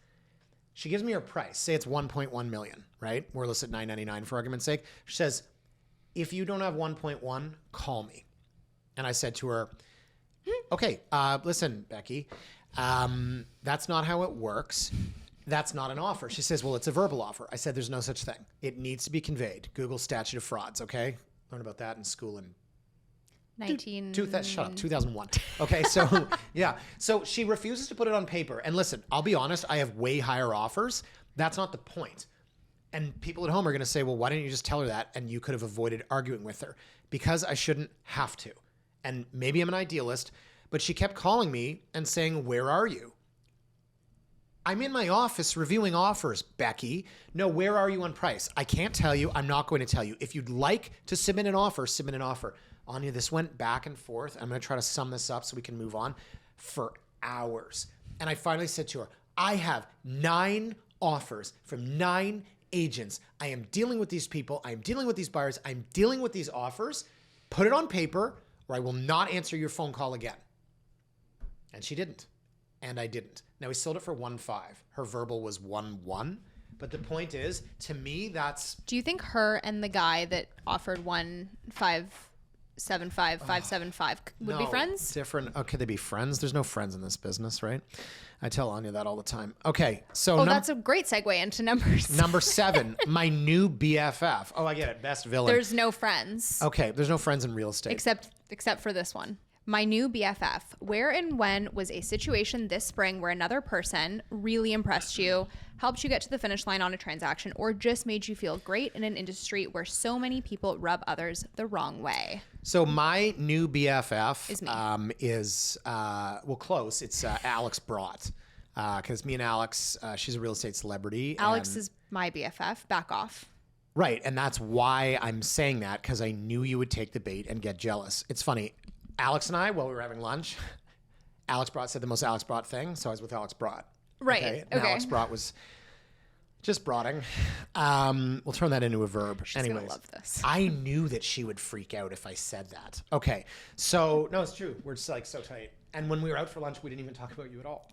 she gives me her price. Say it's 1.1 million, right? We're listed at $999 for argument's sake. She says, if you don't have 1.1, call me. And I said to her, okay, listen, Becky, that's not how it works. That's not an offer. She says, well, it's a verbal offer. I said, there's no such thing. It needs to be conveyed. Google statute of frauds, okay? Learned about that in school in 2001. Okay, so yeah. So she refuses to put it on paper. And listen, I'll be honest, I have way higher offers. That's not the point. And people at home are going to say, well, why didn't you just tell her that? And you could have avoided arguing with her. Because I shouldn't have to. And maybe I'm an idealist, but she kept calling me and saying, where are you? I'm in my office reviewing offers, Becky. No, where are you on price? I can't tell you. I'm not going to tell you. If you'd like to submit an offer, submit an offer. Anya, this went back and forth. I'm going to try to sum this up so we can move on for hours. And I finally said to her, I have 9 offers from 9 agents. I am dealing with these people. I am dealing with these buyers. I'm dealing with these offers. Put it on paper or I will not answer your phone call again. And she didn't. And I didn't. Now we sold it for 1.5. Her verbal was 1.1. But the point is, to me, that's... Do you think her and the guy that offered 1.575 would be friends? Different. Oh, could they be friends? There's no friends in this business, right? I tell Anya that all the time. Okay, so... that's a great segue into numbers. Number 7, my new BFF. Oh, I get it. Best villain. There's no friends. Okay, there's no friends in real estate. Except for this one. My new BFF. Where and when was a situation this spring where another person really impressed you, helped you get to the finish line on a transaction, or just made you feel great in an industry where so many people rub others the wrong way? So my new BFF is me. Close. It's Alex Brott. Because me and Alex, she's a real estate celebrity. Alex is my BFF. Back off. Right. And that's why I'm saying that, because I knew you would take the bait and get jealous. It's funny. Alex and I, while we were having lunch, Alex Brott said the most Alex Brott thing, so I was with Alex Brott. Right. Okay. And Alex Brott was just brotting. We'll turn that into a verb. She's gonna love this. I knew that she would freak out if I said that. Okay. So, no, it's true. We're just like so tight. And when we were out for lunch, we didn't even talk about you at all.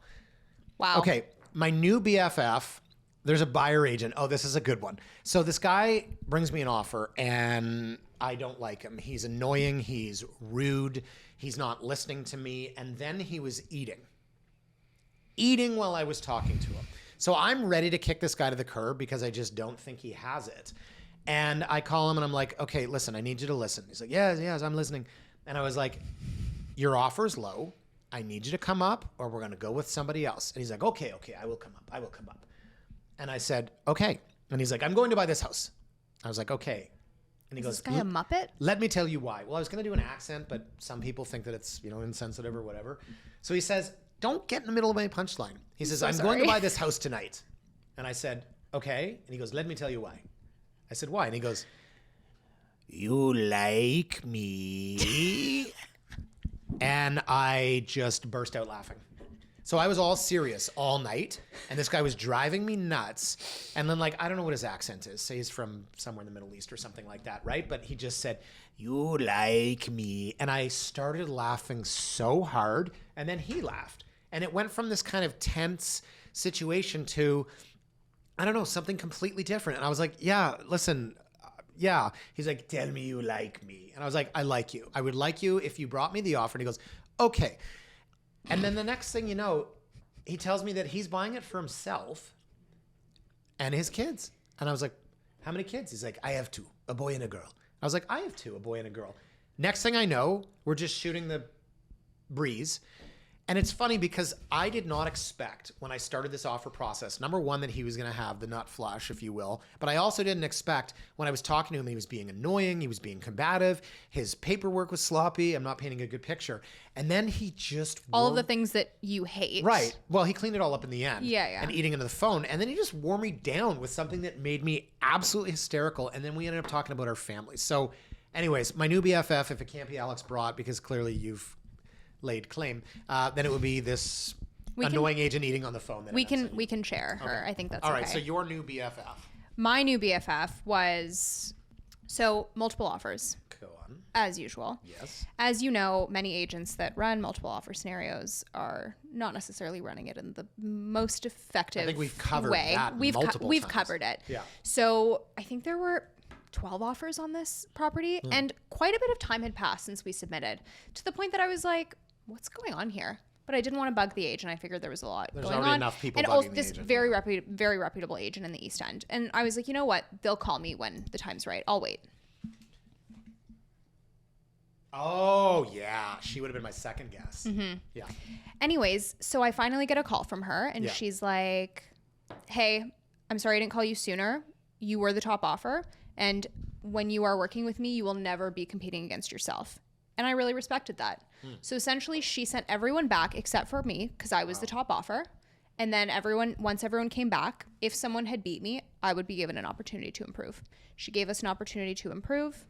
Wow. Okay. My new BFF, there's a buyer agent. Oh, this is a good one. So this guy brings me an offer and I don't like him. He's annoying. He's rude. He's not listening to me. And then he was eating while I was talking to him. So I'm ready to kick this guy to the curb because I just don't think he has it. And I call him and I'm like, okay, listen, I need you to listen. He's like, yes, I'm listening. And I was like, your offer's low. I need you to come up or we're going to go with somebody else. And he's like, okay, I will come up. And I said, okay. And he's like, I'm going to buy this house. I was like, okay. And he goes, this guy a Muppet? Let me tell you why. Well, I was going to do an accent, but some people think that it's, insensitive or whatever. So he says, don't get in the middle of my punchline. He says, I'm going to buy this house tonight. And I said, okay. And he goes, let me tell you why. I said, why? And he goes, you like me? And I just burst out laughing. So I was all serious all night, and this guy was driving me nuts. And then, like, I don't know what his accent is. Say he's from somewhere in the Middle East or something like that, right? But he just said, "You like me." And I started laughing so hard, and then he laughed. And it went from this kind of tense situation to, I don't know, something completely different. And I was like, yeah, listen, yeah. He's like, "Tell me you like me." And I was like, "I like you. I would like you if you brought me the offer." And he goes, "Okay." And then the next thing you know, he tells me that he's buying it for himself and his kids. And I was like, "How many kids?" He's like, "I have 2, a boy and a girl." I was like, "I have 2, a boy and a girl." Next thing I know, we're just shooting the breeze. And it's funny because I did not expect when I started this offer process, number one, that he was going to have the nut flush, if you will. But I also didn't expect when I was talking to him, he was being annoying. He was being combative. His paperwork was sloppy. I'm not painting a good picture. And then he just... All of the things that you hate. Right. Well, he cleaned it all up in the end. Yeah. And eating into the phone. And then he just wore me down with something that made me absolutely hysterical. And then we ended up talking about our family. So anyways, my new BFF, if it can't be Alex Brott, because clearly you've laid claim, then it would be this annoying agent eating on the phone. We can share her. Okay. I think that's all right. okay. So your new BFF. My new BFF was multiple offers. Go on. As usual. Yes. As you know, many agents that run multiple offer scenarios are not necessarily running it in the most effective way. I think we've covered that multiple We've times. covered it. Yeah. So I think there were 12 offers on this property, and quite a bit of time had passed since we submitted, to the point that I was like, what's going on here? But I didn't want to bug the agent. I figured there was a lot There's going already on. enough people and bugging also the this agent. very reputable agent in the East End. And I was like, you know what? They'll call me when the time's right. I'll wait. Oh, yeah. She would have been my second guess. Mm-hmm. Yeah. Anyways, so I finally get a call from her, and she's like, "Hey, I'm sorry I didn't call you sooner. You were the top offer, and when you are working with me, you will never be competing against yourself." And I really respected that. So essentially, she sent everyone back except for me, because I was the top offer. And then once everyone came back, if someone had beat me, I would be given an opportunity to improve. She gave us an opportunity to improve.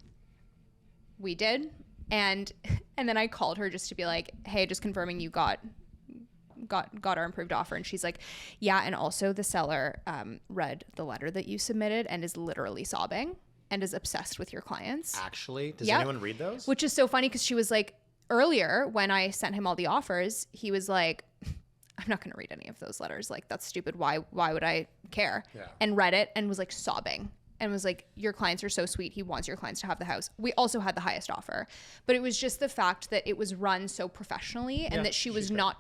We did. And then I called her just to be like, "Hey, just confirming you got our improved offer." And she's like, "Yeah, and also the seller read the letter that you submitted and is literally sobbing and is obsessed with your clients." Actually, does anyone read those? Which is so funny, because she was like, earlier when I sent him all the offers, he was like, "I'm not going to read any of those letters. Like, that's stupid. Why would I care?" Yeah. And read it and was like sobbing. And was like, "Your clients are so sweet. He wants your clients to have the house." We also had the highest offer, but it was just the fact that it was run so professionally, and that she was not,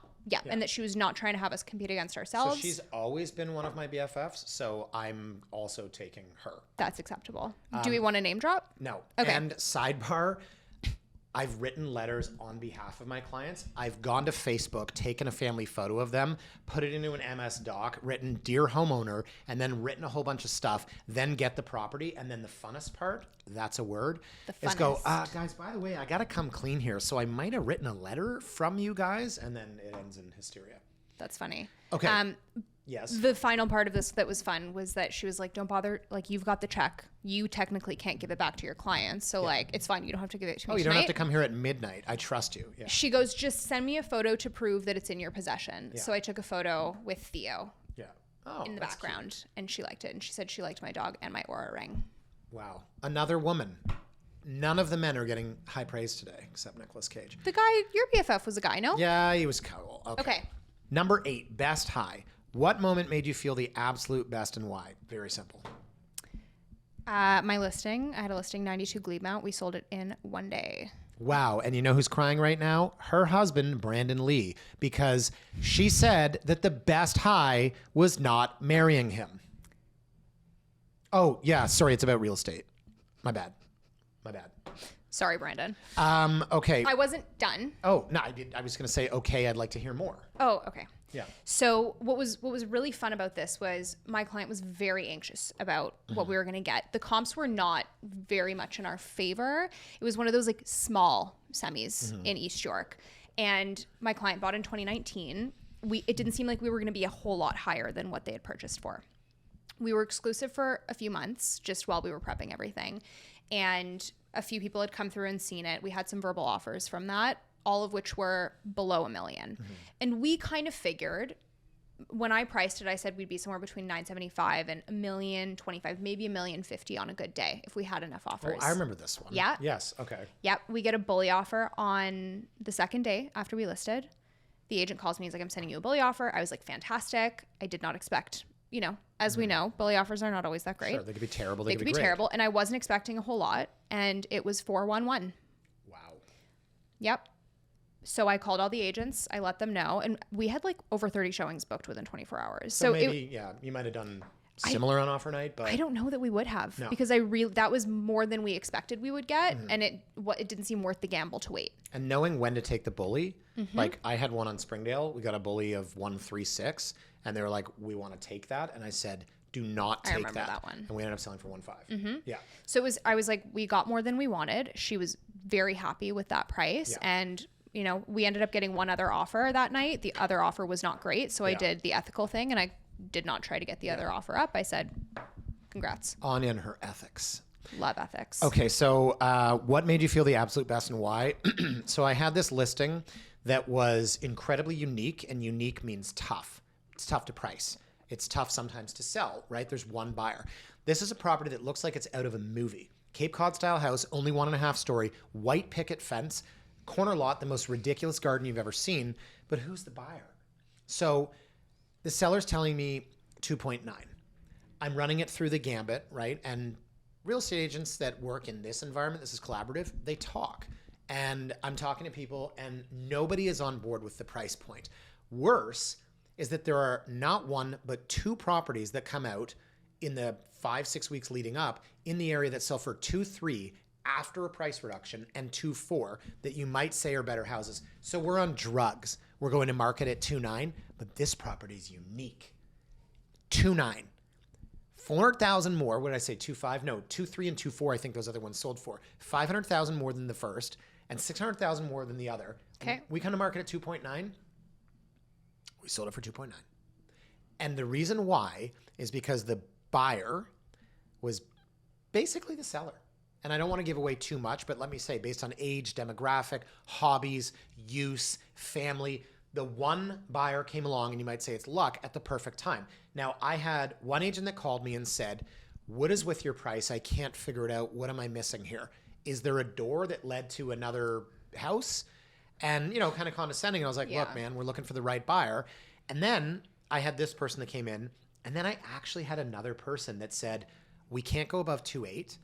and that she was not trying to have us compete against ourselves. So she's always been one of my BFFs, so I'm also taking her. That's acceptable. Do we want to name drop? No. Okay. And sidebar, I've written letters on behalf of my clients. I've gone to Facebook, taken a family photo of them, put it into an MS doc, written "Dear Homeowner," and then written a whole bunch of stuff, then get the property. And then the funnest part, that's a word, is go, "Guys, by the way, I got to come clean here. So I might have written a letter from you guys." And then it ends in hysteria. That's funny. Okay. Yes. The final part of this that was fun was that she was like, "Don't bother. Like, you've got the check. You technically can't give it back to your clients. So like, it's fine. You don't have to give it to me You tonight. don't have to come here at midnight. I trust you." Yeah. She goes, "Just send me a photo to prove that it's in your possession." So I took a photo with Theo Yeah. Oh, in the that's background, cute. and she liked it. And she said she liked my dog and my Aura ring. Wow. Another woman. None of the men are getting high praise today, except Nicolas Cage. The guy, your BFF was a guy, no? Yeah, he was cool. Okay. Number 8, best high. What moment made you feel the absolute best and why? Very simple. My listing. I had a listing, 92 Glebe-Mount. We sold it in one day. Wow. And you know who's crying right now? Her husband, Brandon Lee, because she said that the best high was not marrying him. Oh, yeah. Sorry. It's about real estate. My bad. Sorry, Brandon. Okay. I wasn't done. Oh, no, I was going to say, okay, I'd like to hear more. Oh, okay. Yeah. So what was really fun about this was my client was very anxious about what we were going to get. The comps were not very much in our favor. It was one of those like small semis in East York. And my client bought in 2019. It didn't seem like we were going to be a whole lot higher than what they had purchased for. We were exclusive for a few months just while we were prepping everything. And a few people had come through and seen it. We had some verbal offers from that. all of which were below $1 million. And we kind of figured, when I priced it, I said we'd be somewhere between 975 and $1,025,000, maybe $1,050,000 on a good day if we had enough offers. Oh, I remember this one. Yeah. Yes. Okay. Yep. We get a bully offer on the second day after we listed. The agent calls me. He's like, I'm sending you a bully offer. I was like, fantastic. I did not expect, as we know, bully offers are not always that great. Sure. They could be terrible. They could be great. terrible. And I wasn't expecting a whole lot. And it was 411. Wow. Yep. So I called all the agents. I let them know. And we had like over 30 showings booked within 24 hours. So maybe, you might have done similar on offer night, but I don't know that we would have, No. because that was more than we expected we would get. And it didn't seem worth the gamble to wait. And knowing when to take the bully, like I had one on Springdale. We got a bully of 136 and they were like, we want to take that. And I said, do not take remember that one. And we ended up selling for 1.5. Yeah. So I was like, we got more than we wanted. She was very happy with that price. Yeah. And, we ended up getting one other offer that night. The other offer was not great. So I did the ethical thing and I did not try to get the other offer up. I said, congrats. Anya and her ethics. Love ethics. Okay. So what made you feel the absolute best and why? So I had this listing that was incredibly unique, and unique means tough. It's tough to price. It's tough sometimes to sell, right? There's one buyer. This is a property that looks like it's out of a movie. Cape Cod style house, only 1.5 story, white picket fence, corner lot, the most ridiculous garden you've ever seen. But who's the buyer? So the seller's telling me 2.9. I'm running it through the gambit, right? And real estate agents that work in this environment, this is collaborative, they talk. And I'm talking to people and nobody is on board with the price point. Worse is that there are not one, but 2 properties that come out in the 5-6 weeks leading up in the area that sell for 2.3 after a price reduction, and 2.4 that you might say are better houses. So we're on drugs. We're going to market at 2.9, but this property is unique. 2.9. 400,000 more. What did I say? 2.5? No, 2.3 and 2.4. I think those other ones sold for 500,000 more than the first, and 600,000 more than the other. Okay. We kind of market at 2.9. We sold it for 2.9. And the reason why is because the buyer was basically the seller. And I don't want to give away too much, but let me say, based on age, demographic, hobbies, use, family, the one buyer came along, and you might say it's luck, at the perfect time. Now, I had one agent that called me and said, what is with your price? I can't figure it out. What am I missing here? Is there a door that led to another house? And, kind of condescending. I was like, look, man, we're looking for the right buyer. And then I had this person that came in, and then I actually had another person that said, we can't go above 2.8.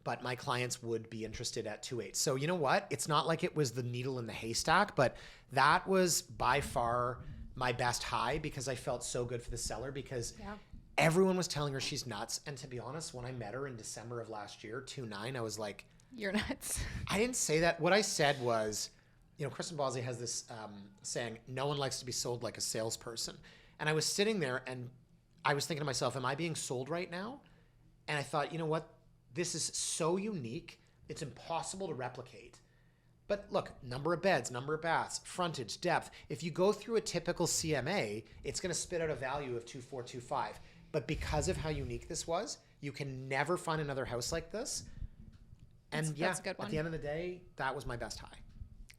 But my clients would be interested at 2.8. So you know what? It's not like it was the needle in the haystack, but that was by far my best high, because I felt so good for the seller, because everyone was telling her she's nuts. And to be honest, when I met her in December of last year, 2.9, I was like, you're nuts. I didn't say that. What I said was, Kristen Bosley has this saying, no one likes to be sold like a salesperson. And I was sitting there and I was thinking to myself, am I being sold right now? And I thought, you know what? This is so unique. It's impossible to replicate. But look, number of beds, number of baths, frontage, depth. If you go through a typical CMA, it's going to spit out a value of 2.4, 2.5. But because of how unique this was, you can never find another house like this. And that's a good one. At the end of the day, that was my best high.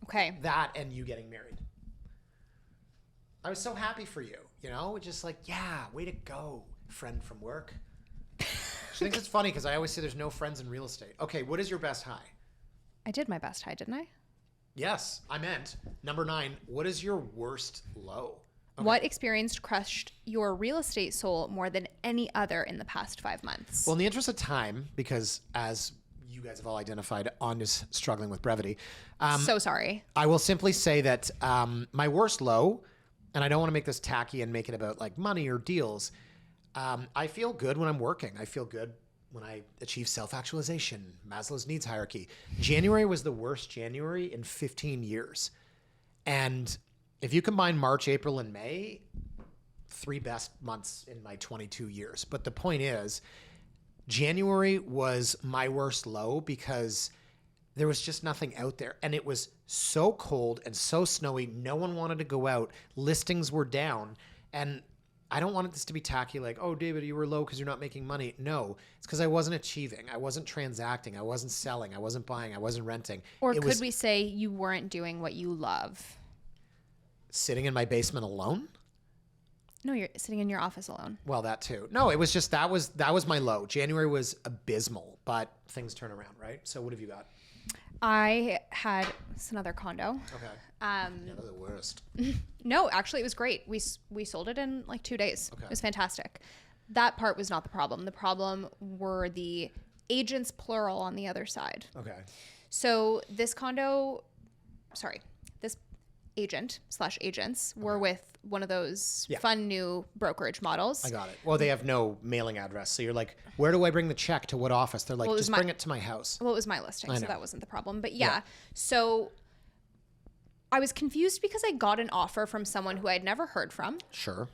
Okay. That and you getting married. I was so happy for you, just like, yeah, way to go, friend from work. She thinks it's funny because I always say there's no friends in real estate. Okay, what is your best high? I did my best high, didn't I? Yes, I meant number 9. What is your worst low? Okay. What experience crushed your real estate soul more than any other in the past 5 months? Well, in the interest of time, because as you guys have all identified, Anya's struggling with brevity. So sorry. I will simply say that my worst low, and I don't want to make this tacky and make it about like money or deals. I feel good when I'm working. I feel good when I achieve self-actualization, Maslow's needs hierarchy. January was the worst January in 15 years. And if you combine March, April, and May, 3 best months in my 22 years. But the point is, January was my worst low because there was just nothing out there. And it was so cold and so snowy. No one wanted to go out. Listings were down. And I don't want this to be tacky, like, oh, David, you were low because you're not making money. No, it's because I wasn't achieving. I wasn't transacting. I wasn't selling. I wasn't buying. I wasn't renting. Or could we say you weren't doing what you love? Sitting in my basement alone? No, you're sitting in your office alone. Well, that too. No, it was just, that was my low. January was abysmal, but things turn around, right? So what have you got? It's another condo. Okay. Yeah, they're the worst. No, actually, it was great. We sold it in like 2 days. Okay. It was fantastic. That part was not the problem. The problem were the agents, plural, on the other side. Okay. So this agent/agents were with one of those fun new brokerage models. I got it. Well, they have no mailing address. So you're like, where do I bring the check? To what office? They're like, just bring it to my house. Well, it was my listing, so that wasn't the problem. But yeah, so I was confused because I got an offer from someone who I'd never heard from. Sure.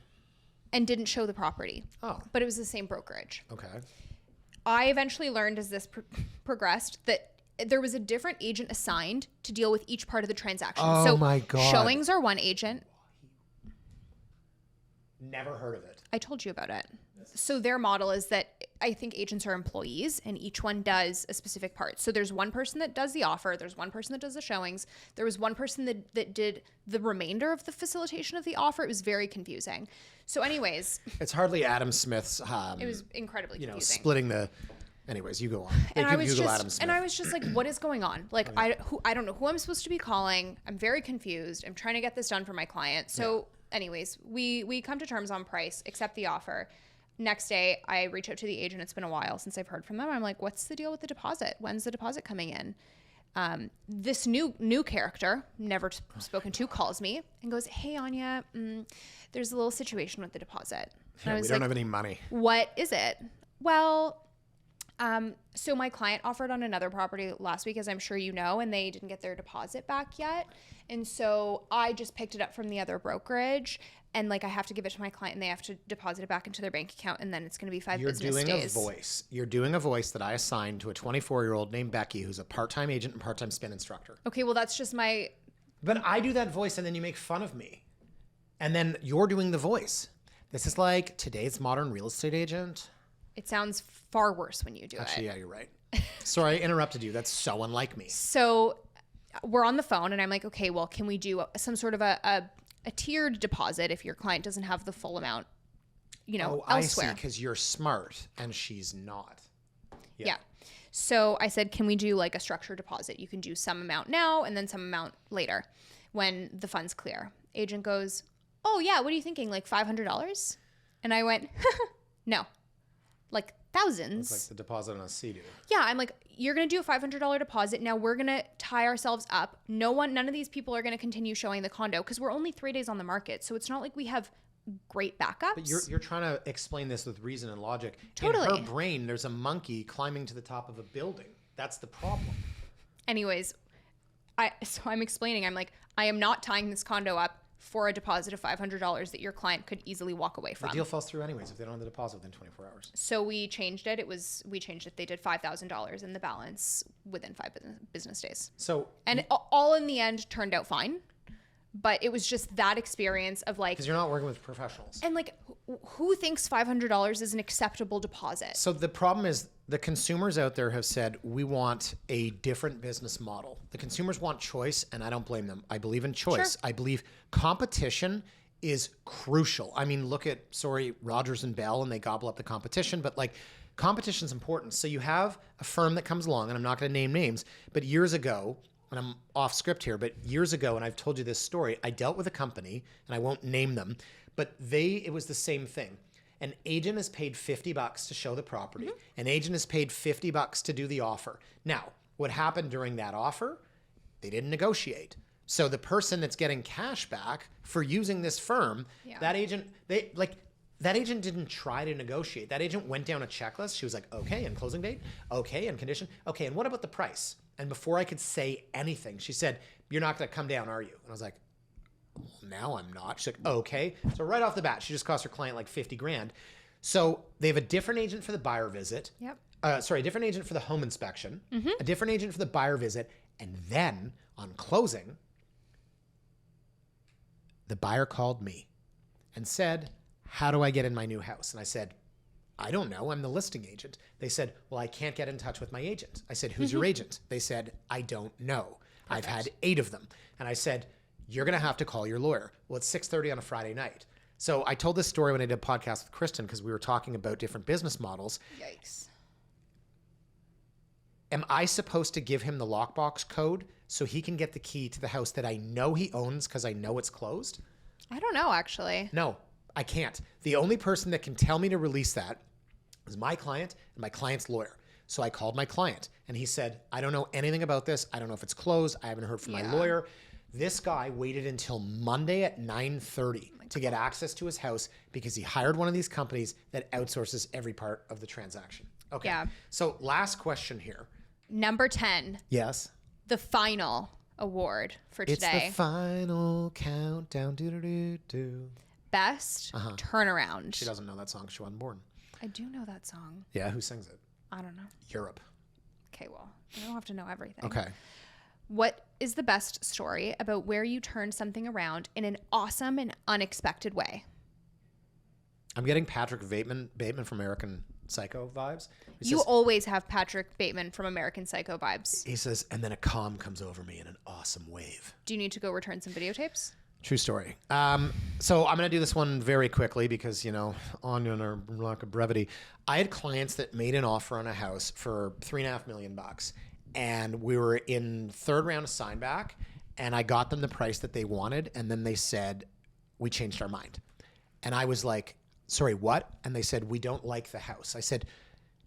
And didn't show the property. Oh. But it was the same brokerage. Okay. I eventually learned as this progressed that there was a different agent assigned to deal with each part of the transaction. Oh, so my God. Showings are one agent. Never heard of it. I told you about it. So their model is that I think agents are employees and each one does a specific part. So there's one person that does the offer. There's one person that does the showings. There was one person that did the remainder of the facilitation of the offer. It was very confusing. So anyways. It's hardly Adam Smith's. It was incredibly confusing. Splitting the. Anyways, you go on. And I was just like, what is going on? Like, I don't know who I'm supposed to be calling. I'm very confused. I'm trying to get this done for my client. So anyways, we come to terms on price, accept the offer. Next day, I reach out to the agent. It's been a while since I've heard from them. I'm like, what's the deal with the deposit? When's the deposit coming in? This new character, never spoken to, calls me and goes, hey, Anya, there's a little situation with the deposit. Yeah, we don't have any money. What is it? Well, so my client offered on another property last week, as I'm sure you know, and they didn't get their deposit back yet. And so I just picked it up from the other brokerage, and like I have to give it to my client and they have to deposit it back into their bank account, and then it's going to be 5 business days. You're doing a voice that I assigned to a 24-year-old named Becky, who's a part-time agent and part-time spin instructor. Okay, well, that's just my... But I do that voice and then you make fun of me. And then you're doing the voice. This is like today's modern real estate agent. It sounds far worse when you do it. Actually, yeah, you're right. Sorry, I interrupted you. That's so unlike me. So we're on the phone and I'm like, okay, well, can we do some sort of a tiered deposit if your client doesn't have the full amount, elsewhere? I see, because you're smart and she's not. Yeah. So I said, can we do like a structured deposit? You can do some amount now and then some amount later when the funds clear. Agent goes, oh yeah, what are you thinking? Like $500? And I went, no, like thousands. It's like the deposit on a CD. Yeah, I'm like, you're going to do a $500 deposit. Now we're going to tie ourselves up. None of these people are going to continue showing the condo because we're only 3 days on the market. So it's not like we have great backups. But you're trying to explain this with reason and logic. Totally. In her brain, there's a monkey climbing to the top of a building. That's the problem. Anyways, so I'm explaining. I'm like, I am not tying this condo up for a deposit of $500 that your client could easily walk away from. The deal falls through anyways if they don't have the deposit within 24 hours. So we changed it. They did $5,000 in the balance within 5 business days. And all in the end turned out fine. But it was just that experience of like... Because you're not working with professionals. And like, who thinks $500 is an acceptable deposit? So the problem is the consumers out there have said, we want a different business model. The consumers want choice, and I don't blame them. I believe in choice. Sure. I believe competition is crucial. I mean, look at, Rogers and Bell, and they gobble up the competition, but like competition's important. So you have a firm that comes along, and I'm not going to name names, but years ago... and I'm off script here, but years ago, and I've told you this story, I dealt with a company, and I won't name them, but it was the same thing. An agent is paid $50 to show the property. Mm-hmm. An agent is paid $50 to do the offer. Now, what happened during that offer? They didn't negotiate. So the person that's getting cash back for using this firm, that agent didn't try to negotiate. That agent went down a checklist. She was like, okay, and closing date? Okay, and condition? Okay, and what about the price? And before I could say anything, she said, you're not going to come down, are you? And I was like, well, now I'm not. She's like, okay. So right off the bat, she just cost her client like $50,000. So they have a different agent for the buyer visit. Yep. A different agent for the home inspection, mm-hmm. a different agent for the buyer visit. And then on closing, the buyer called me and said, how do I get in my new house? And I said, I don't know. I'm the listing agent. They said, well, I can't get in touch with my agent. I said, who's your agent? They said, I don't know. Perfect. I've had 8 of them. And I said, you're going to have to call your lawyer. Well, it's 6:30 on a Friday night. So I told this story when I did a podcast with Kristen because we were talking about different business models. Yikes. Am I supposed to give him the lockbox code so he can get the key to the house that I know he owns because I know it's closed? I don't know, actually. No, I can't. The only person that can tell me to release that is my client and my client's lawyer. So I called my client and he said, I don't know anything about this. I don't know if it's closed. I haven't heard from my lawyer. This guy waited until Monday at 9:30 to get access to his house because he hired one of these companies that outsources every part of the transaction. Okay. Yeah. So last question here. Number 10. Yes. The final award for today. It's the final countdown. Do. Best turnaround. She doesn't know that song. She wasn't born. I do know that song. Yeah, who sings it? I don't know. Europe. Okay, well, I don't have to know everything. Okay. What is the best story about where you turned something around in an awesome and unexpected way? I'm getting Patrick Bateman from American Psycho vibes. You always have Patrick Bateman from American Psycho vibes. He says, and then a calm comes over me in an awesome wave. Do you need to go return some videotapes? True story. So I'm going to do this one very quickly because, Anya and our lack of brevity. I had clients that made an offer on a house for $3.5 million, and we were in third round of sign back, and I got them the price that they wanted, and then they said, we changed our mind. And I was like, sorry, what? And they said, we don't like the house. I said,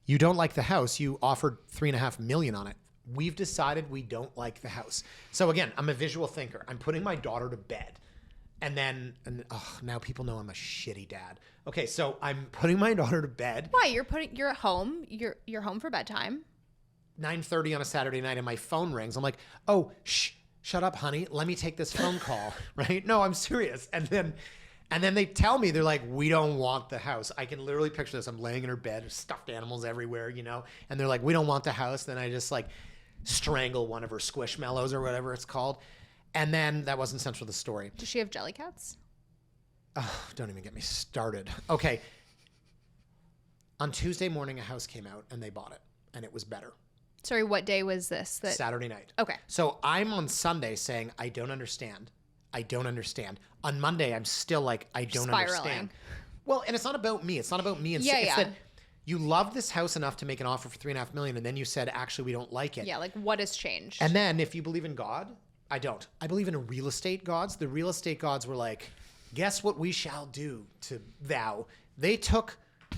you don't like the house? You offered $3.5 million on it. We've decided we don't like the house. So again, I'm a visual thinker. I'm putting my daughter to bed. And now people know I'm a shitty dad. Okay, so I'm putting my daughter to bed. Why? You're at home. You're home for bedtime. 9:30 on a Saturday night, and my phone rings. I'm like, oh, shut up, honey. Let me take this phone call, right? No, I'm serious. And then they tell me, they're like, we don't want the house. I can literally picture this. I'm laying in her bed, there's stuffed animals everywhere, and they're like, we don't want the house. Then I just strangle one of her squishmallows or whatever it's called. And then that wasn't central to the story. Does she have jelly cats? Oh, don't even get me started. Okay. On Tuesday morning, a house came out and they bought it, and it was better. Sorry, what day was this? Saturday night. Okay. So I'm on Sunday saying, I don't understand. On Monday, I'm still like, I don't understand. Well, and it's not about me. It's not about me. It's that you love this house enough to make an offer for $3.5 million, and then you said, actually, we don't like it. Yeah, what has changed? And then if you believe in God, I don't. I believe in real estate gods. The real estate gods were like, guess what we shall do to thou. They took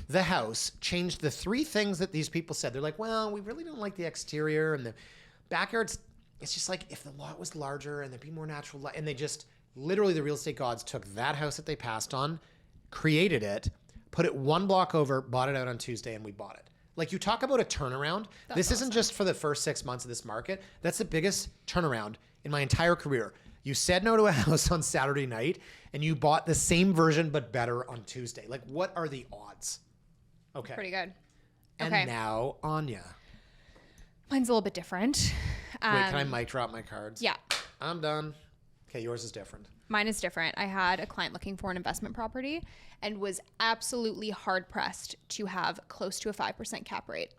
the house, changed the 3 things that these people said. They're like, well, we really don't like the exterior and the backyards. It's just like if the lot was larger and there'd be more natural light. And they just literally, the real estate gods took that house that they passed on, created it, put it 1 block over, bought it out on Tuesday, and we bought it. Like, you talk about a turnaround. This isn't just for the first 6 months of this market. That's the biggest turnaround in my entire career. You said no to a house on Saturday night, and you bought the same version but better on Tuesday. Like, what are the odds? Okay. Pretty good. And okay. now, Anya. Mine's a little bit different. Wait, can I mic drop my cards? Yeah. I'm done. Okay, yours is different. Mine is different. I had a client looking for an investment property and was absolutely hard-pressed to have close to a 5% cap rate,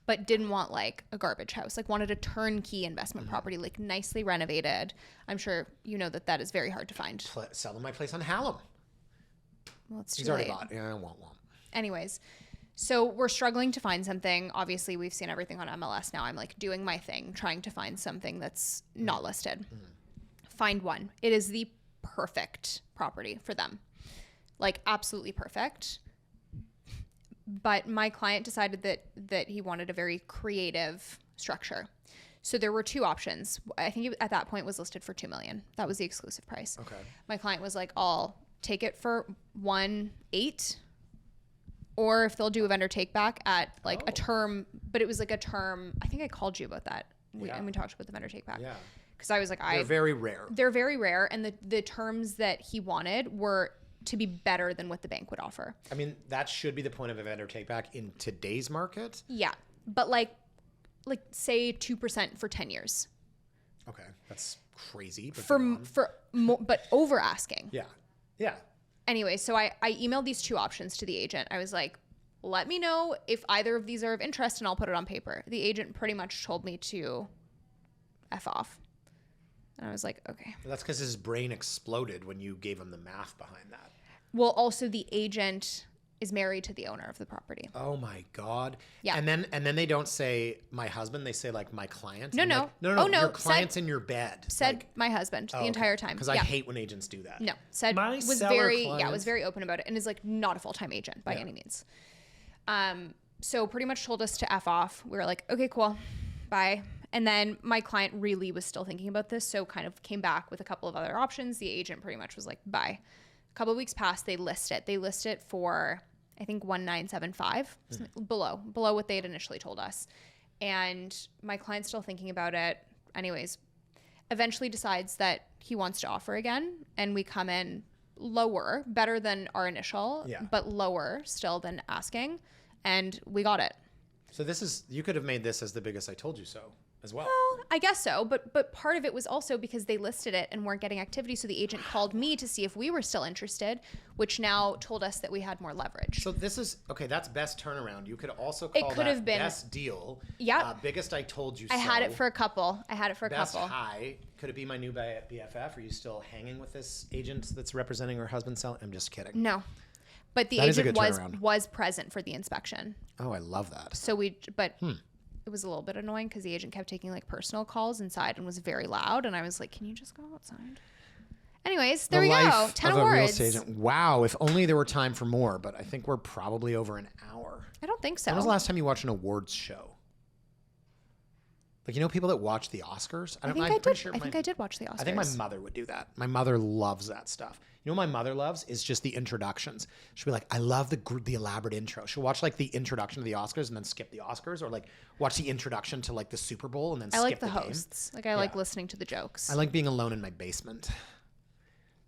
but didn't want a garbage house, wanted a turnkey investment property, nicely renovated. I'm sure you know that is very hard to find. Sell them my place on Hallam. Well, it's too He's already late. bought. Yeah, I won't. Anyways, so we're struggling to find something. Obviously, we've seen everything on MLS now. I'm doing my thing, trying to find something that's not listed. Find one. It is the perfect property for them. Absolutely perfect. But my client decided that he wanted a very creative structure. So there were 2 options. I think at that point was listed for $2 million. That was the exclusive price. Okay. My client was like, I'll take it for 1.8, or if they'll do a vendor take back at a term, but it was a term. I think I called you about that. And we talked about the vendor take back. Yeah. Because I was like, they're very rare. They're very rare, and the terms that he wanted were to be better than what the bank would offer. I mean, that should be the point of a vendor take back in today's market. Yeah, but say 2% for 10 years. Okay, that's crazy. But but over asking. Yeah. anyway, so I emailed these 2 options to the agent. I was like, let me know if either of these are of interest and I'll put it on paper. The agent pretty much told me to F off. And I was like, okay. That's because his brain exploded when you gave him the math behind that. Well, also the agent is married to the owner of the property. Oh my God. Yeah. And then they don't say my husband, they say like my client. No, no. Like, no. Oh, no. Your client's in your bed. Said like, my husband the entire time. Because I hate when agents do that. No. Said My was seller very client. was very open about it and is like not a full-time agent by any means. So pretty much told us to F off. We were like, okay, cool. Bye. And then my client really was still thinking about this, so kind of came back with a couple of other options. The agent pretty much was like, bye. A couple of weeks passed, they list it. They list it for, I think, 1975, below what they had initially told us. And my client's still thinking about it. Anyways, eventually decides that he wants to offer again, and we come in lower, better than our initial, but lower still than asking, and we got it. So you could have made this as the biggest I told you so as well. Well, I guess so, but part of it was also because they listed it and weren't getting activity, so the agent called me to see if we were still interested, which now told us that we had more leverage. So this is, okay, that's best turnaround. You could also call that best deal. Yeah. Biggest I told you so. I had it for a couple. Best high. Could it be my new BFF? Are you still hanging with this agent that's representing her husband selling? I'm just kidding. No. But the agent was present for the inspection. Oh, I love that. So it was a little bit annoying because the agent kept taking like personal calls inside and was very loud. And I was like, can you just go outside? Anyways, there we go. 10 awards. Real estate agent. Wow. If only there were time for more, but I think we're probably over an hour. I don't think so. When was the last time you watched an awards show? Like, you know, people that watch the Oscars? I think I did watch the Oscars. I think my mother would do that. My mother loves that stuff. You know what my mother loves is just the introductions. She'll be like, I love the elaborate intro. She'll watch like the introduction to the Oscars and then skip the Oscars, or like watch the introduction to like the Super Bowl and then skip the game. I like the hosts. Like I like listening to the jokes. I like being alone in my basement.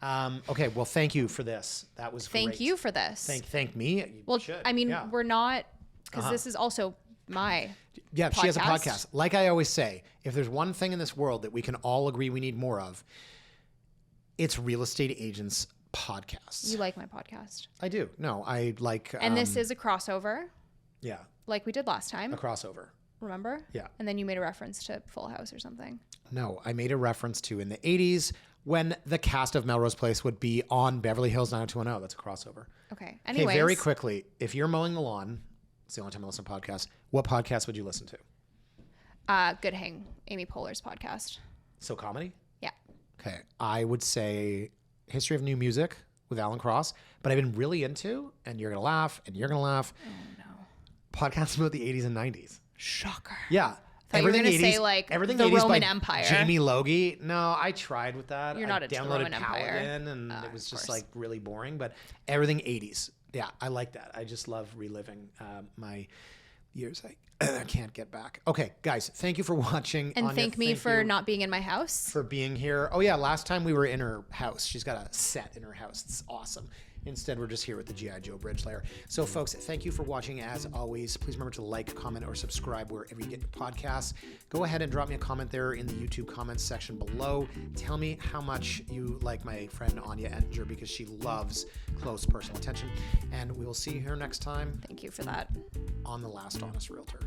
Okay, well, thank you for this. That was great. Thank you for this. Thank me. Well, I mean, we're not, because this is also my podcast. She has a podcast. Like I always say, if there's one thing in this world that we can all agree we need more of, it's real estate agents podcasts. You like my podcast? I do. No, I like. And this is a crossover. Yeah. Like we did last time. A crossover. Remember? Yeah. And then you made a reference to Full House or something. No, I made a reference to in the 80s when the cast of Melrose Place would be on Beverly Hills 90210. That's a crossover. Okay. Anyways. Okay, very quickly, if you're mowing the lawn, it's the only time I listen to podcasts, what podcast would you listen to? Good Hang, Amy Poehler's podcast. So comedy? Yeah. Okay. I would say History of New Music with Alan Cross, but I've been really into, and you're going to laugh, and you're going to laugh. Oh, no. Podcasts about the 80s and 90s. Shocker. Yeah. Everything 80s, say like everything the 80s Roman by Empire. Jamie Logie. No, I tried with that. You're not I a downloaded Roman Empire. Paladin, and it was just like really boring, but everything 80s. Yeah, I like that. I just love reliving my years I can't get back. Okay, guys, thank you for watching. And Anya, thank me for not being in my house. For being here. Oh yeah, last time we were in her house. She's got a set in her house. It's awesome. Instead, we're just here with the G.I. Joe bridge layer. So folks, thank you for watching as always. Please remember to like, comment, or subscribe wherever you get your podcasts. Go ahead and drop me a comment there in the YouTube comments section below. Tell me how much you like my friend Anya Ettinger, because she loves close personal attention. And we will see you here next time. Thank you for that. On The Last Honest Realtor.